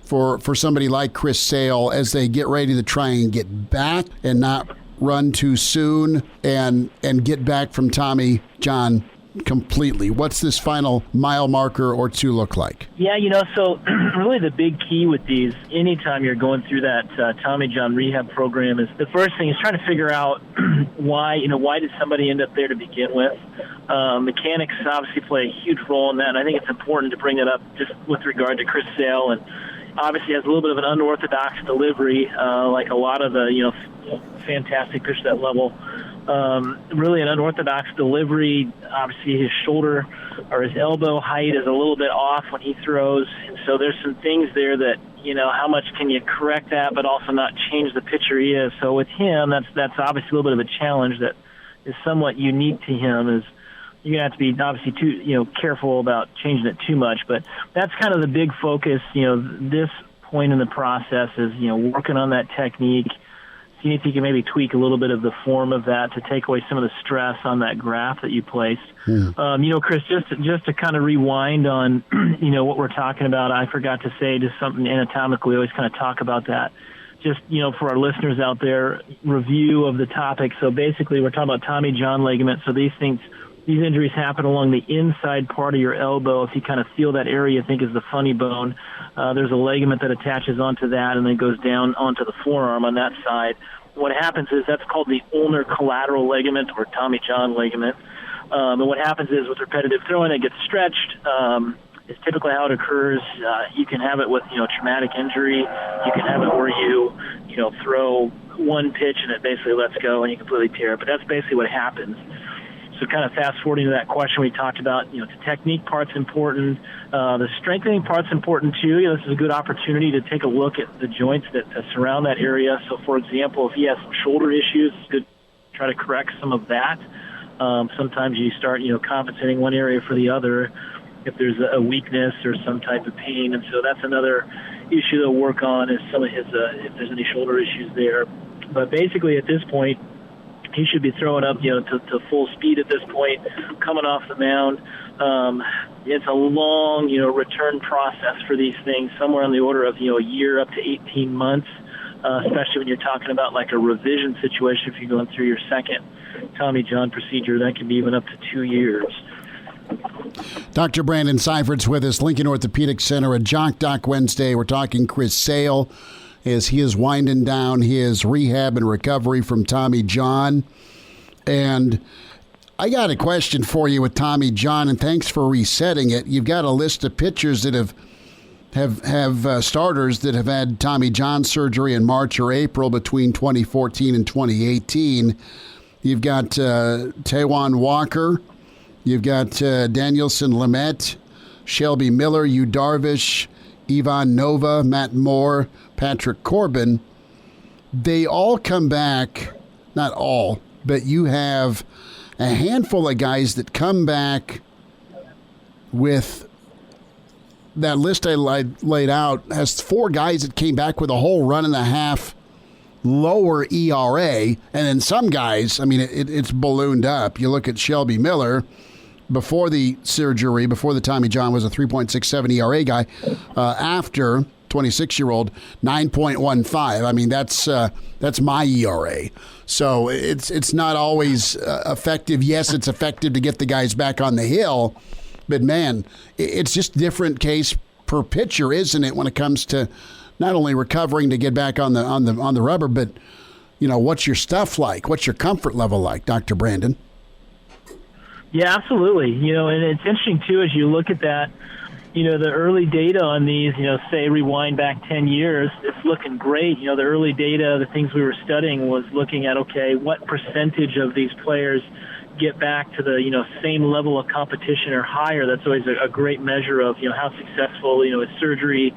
for somebody like Chris Sale as they get ready to try and get back and not run too soon and get back from Tommy John completely? What's this final mile marker or two look like? Yeah, so really the big key with these, anytime you're going through that Tommy John rehab program, is the first thing is trying to figure out why did somebody end up there to begin with. Mechanics obviously play a huge role in that, and I think it's important to bring it up just with regard to Chris Sale, and obviously has a little bit of an unorthodox delivery, like a lot of the fantastic pitch at that level. Really an unorthodox delivery. Obviously his shoulder or his elbow height is a little bit off when he throws. And so there's some things there that, how much can you correct that but also not change the pitcher he is. So with him, that's obviously a little bit of a challenge that is somewhat unique to him. Is you're going to have to be obviously too, careful about changing it too much. But that's kind of the big focus, this point in the process is, working on that technique, seeing if you can maybe tweak a little bit of the form of that to take away some of the stress on that graph that you placed. Chris, just to kind of rewind on, what we're talking about, I forgot to say just something anatomically. We always kind of talk about that. Just, for our listeners out there, review of the topic. So basically we're talking about Tommy John ligament. So these injuries happen along the inside part of your elbow. If you kind of feel that area, you think is the funny bone. There's a ligament that attaches onto that and then goes down onto the forearm on that side. What happens is that's called the ulnar collateral ligament or Tommy John ligament. And what happens is with repetitive throwing, it gets stretched. It's typically how it occurs. You can have it with, traumatic injury. You can have it where you throw one pitch and it basically lets go and you completely tear it. But that's basically what happens. So kind of fast forwarding to that question we talked about, the technique part's important. The strengthening part's important too. This is a good opportunity to take a look at the joints that surround that area. So for example, if he has some shoulder issues, it's good to try to correct some of that. Sometimes you start, compensating one area for the other if there's a weakness or some type of pain. And so that's another issue they'll work on is some of his, if there's any shoulder issues there. But basically at this point, he should be throwing up, to full speed at this point, coming off the mound. It's a long, return process for these things, somewhere on the order of, a year up to 18 months, especially when you're talking about like a revision situation. If you're going through your second Tommy John procedure, that can be even up to 2 years. Dr. Brandon Seifert's with us, Lincoln Orthopedic Center, a Jock Doc Wednesday. We're talking Chris Sale as he is winding down his rehab and recovery from Tommy John. And I got a question for you with Tommy John, and thanks for resetting it. You've got a list of pitchers that have starters that have had Tommy John surgery in March or April between 2014 and 2018. You've got Taijuan Walker. You've got Danielson Lamet, Shelby Miller, Yu Darvish, Ivan Nova, Matt Moore, Patrick Corbin. They all come back, not all, but you have a handful of guys that come back with that list I laid out has 4 guys that came back with a whole run and a half lower ERA. And then some guys, it's ballooned up. You look at Shelby Miller, before the surgery, before the Tommy John, was a 3.67 ERA guy. After, 26-year-old, 9.15. That's my ERA. So it's not always effective. Yes, it's effective to get the guys back on the hill, but man, it's just different case per pitcher, isn't it? When it comes to not only recovering to get back on the rubber, but what's your stuff like? What's your comfort level like, Dr. Brandon? Yeah, absolutely. And it's interesting, too, as you look at that, the early data on these, say rewind back 10 years, it's looking great. The early data, the things we were studying was looking at, okay, what percentage of these players get back to the, same level of competition or higher. That's always a great measure of, how successful, is surgery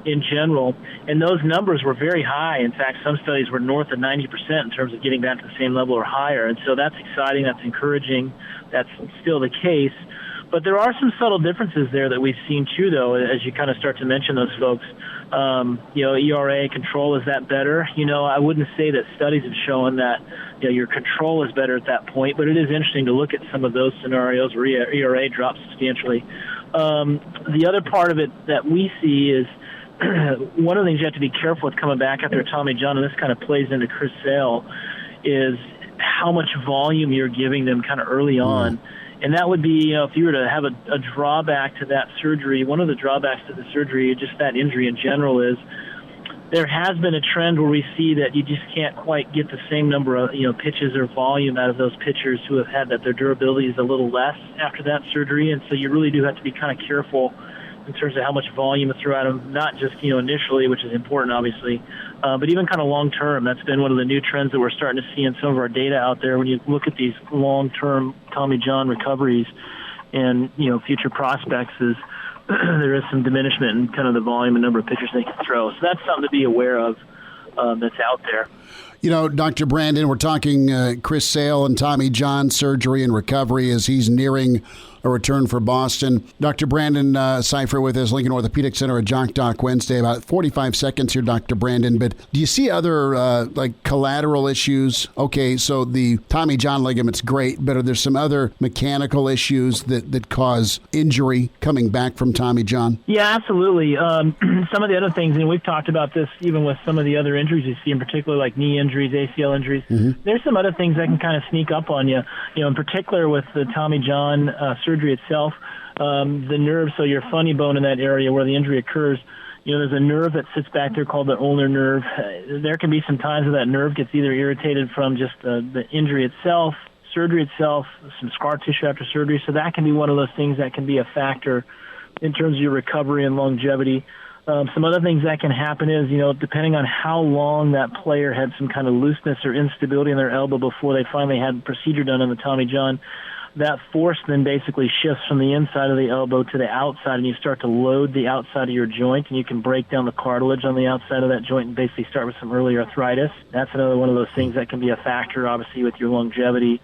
in general. And those numbers were very high. In fact, some studies were north of 90% in terms of getting back to the same level or higher. And so that's exciting. That's encouraging. That's still the case. But there are some subtle differences there that we've seen too, though, as you kind of start to mention those folks. ERA control, is that better? I wouldn't say that studies have shown that your control is better at that point, but it is interesting to look at some of those scenarios where ERA drops substantially. The other part of it that we see is one of the things you have to be careful with coming back after Tommy John, and this kind of plays into Chris Sale, is how much volume you're giving them kind of early on. And that would be, if you were to have a drawback to that surgery, one of the drawbacks to the surgery, just that injury in general, is there has been a trend where we see that you just can't quite get the same number of pitches or volume out of those pitchers who have had that. Their durability is a little less after that surgery, and so you really do have to be kind of careful in terms of how much volume to throw at them, not just initially, which is important obviously, but even kind of long term. That's been one of the new trends that we're starting to see in some of our data out there. When you look at these long term Tommy John recoveries and future prospects, is there is some diminishment in kind of the volume and number of pitchers they can throw. So that's something to be aware of that's out there. Dr. Brandon, we're talking Chris Sale and Tommy John surgery and recovery as he's nearing a return for Boston. Dr. Brandon Cipher with us, Lincoln Orthopedic Center at Jock Doc Wednesday. About 45 seconds here, Dr. Brandon. But do you see other collateral issues? Okay, so the Tommy John ligament's great, but are there some other mechanical issues that cause injury coming back from Tommy John? Yeah, absolutely. Some of the other things, and we've talked about this even with some of the other injuries you see, in particular like knee injuries, ACL injuries. There's some other things that can kind of sneak up on you. In particular with the Tommy John surgery itself, the nerve, so your funny bone in that area where the injury occurs, there's a nerve that sits back there called the ulnar nerve. There can be some times where that nerve gets either irritated from just the injury itself, surgery itself, some scar tissue after surgery. So that can be one of those things that can be a factor in terms of your recovery and longevity. Some other things that can happen is, depending on how long that player had some kind of looseness or instability in their elbow before they finally had the procedure done on the Tommy John, that force then basically shifts from the inside of the elbow to the outside, and you start to load the outside of your joint, and you can break down the cartilage on the outside of that joint and basically start with some early arthritis. That's another one of those things that can be a factor, obviously, with your longevity.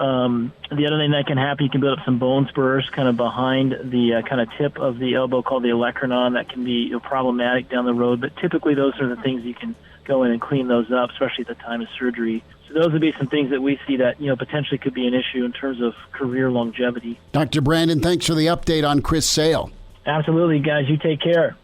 The other thing that can happen, you can build up some bone spurs kind of behind the kind of tip of the elbow called the olecranon. That can be problematic down the road, but typically those are the things you can go in and clean those up, especially at the time of surgery. So those would be some things that we see that potentially could be an issue in terms of career longevity. Dr. Brandon, thanks for the update on Chris Sale. Absolutely, guys. You take care.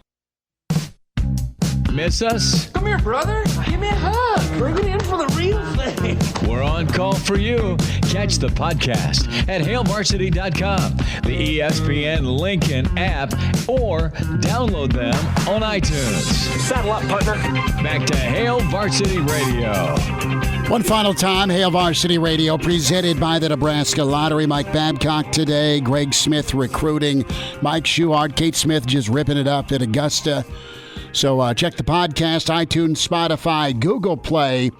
Miss us? Come here, brother. Give me a hug. Bring it in for the real thing. We're on call for you. Catch the podcast at HailVarsity.com, the ESPN Lincoln app, or download them on iTunes. Saddle up, partner. Back to Hail Varsity Radio. One final time, Hail Varsity Radio, presented by the Nebraska Lottery. Mike Babcock today, Greg Smith recruiting, Mike Schuchart, Kate Smith just ripping it up at Augusta. So check the podcast, iTunes, Spotify, Google Play,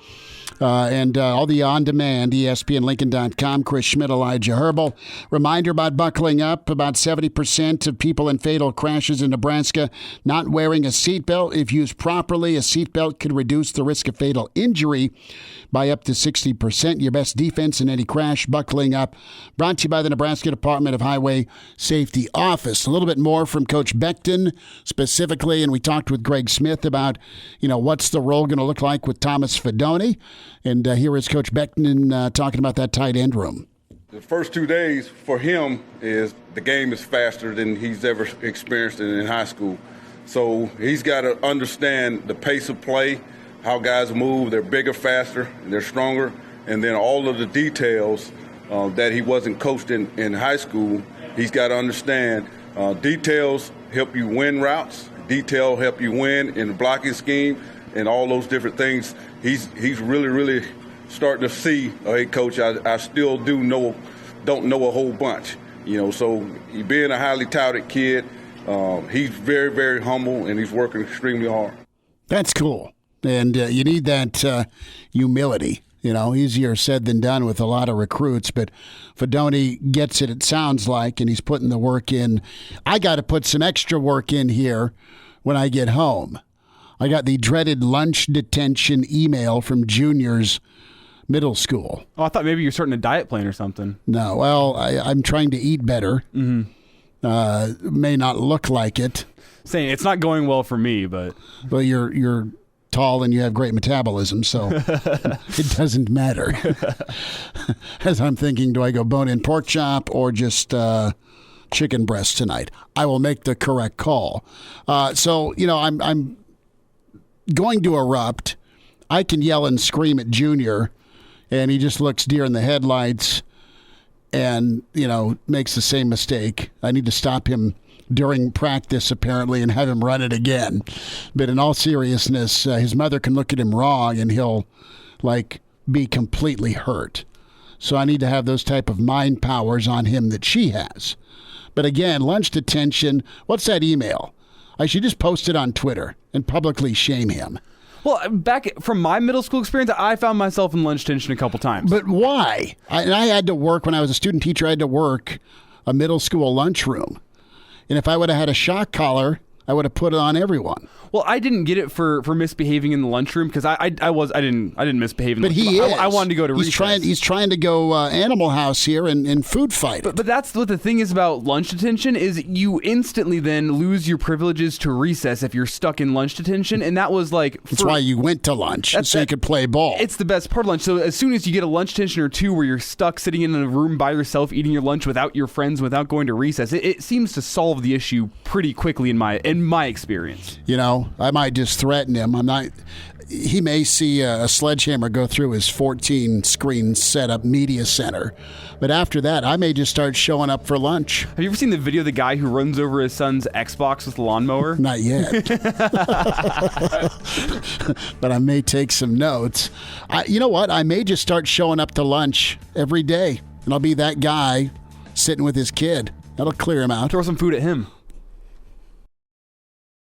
and all the on-demand, ESPNLincoln.com. Chris Schmit, Elijah Herbel. Reminder about buckling up. About 70% of people in fatal crashes in Nebraska not wearing a seatbelt. If used properly, a seatbelt could reduce the risk of fatal injury by up to 60%. Your best defense in any crash, buckling up. Brought to you by the Nebraska Department of Highway Safety Office. A little bit more from Coach Beckton specifically, and we talked with Greg Smith about, what's the role going to look like with Thomas Fedoni. And here is Coach Beckton talking about that tight end room. The first 2 days for him is the game is faster than he's ever experienced it in high school. So he's got to understand the pace of play, how guys move. They're bigger, faster, and they're stronger. And then all of the details that he wasn't coached in high school, he's got to understand. Details help you win routes. Detail help you win in the blocking scheme and all those different things. He's really, really starting to see, hey, Coach, I still don't know a whole bunch. So he being a highly touted kid, he's very, very humble, and he's working extremely hard. That's cool. And you need that humility. Easier said than done with a lot of recruits, but Fedoni gets it sounds like, and he's putting the work in. I got to put some extra work in here when I get home. I got the dreaded lunch detention email from juniors middle school. Oh, I thought maybe you're starting a diet plan or something. No, well, I'm trying to eat better. Mm-hmm. May not look like it. Saying it's not going well for me, but... Well, you're tall and you have great metabolism, so it doesn't matter. As I'm thinking, do I go bone-in pork chop or just chicken breast tonight? I will make the correct call. So, I'm going to erupt. I can yell and scream at Junior, and he just looks deer in the headlights and, makes the same mistake. I need to stop him during practice, apparently, and have him run it again. But in all seriousness, his mother can look at him wrong, and he'll, be completely hurt. So I need to have those type of mind powers on him that she has. But again, lunch detention, what's that email? I should just post it on Twitter and publicly shame him. Well, back from my middle school experience, I found myself in lunch detention a couple times. But why? I had to work, when I was a student teacher, I had to work a middle school lunchroom. And if I would have had a shock collar, I would have put it on everyone. Well, I didn't get it for misbehaving in the lunchroom because I didn't misbehave in the lunchroom. But he is. I wanted to go to recess. He's trying to go Animal House here and food fight. But that's what the thing is about lunch detention is you instantly then lose your privileges to recess if you're stuck in lunch detention, and that was That's why you went to lunch, so you could play ball. It's the best part of lunch. So as soon as you get a lunch detention or two where you're stuck sitting in a room by yourself eating your lunch without your friends, without going to recess, it seems to solve the issue pretty quickly in my experience. I might just threaten him. He may see a sledgehammer go through his 14-screen setup media center. But after that, I may just start showing up for lunch. Have you ever seen the video of the guy who runs over his son's Xbox with the lawnmower? Not yet. But I may take some notes. You know what? I may just start showing up to lunch every day. And I'll be that guy sitting with his kid. That'll clear him out. Throw some food at him.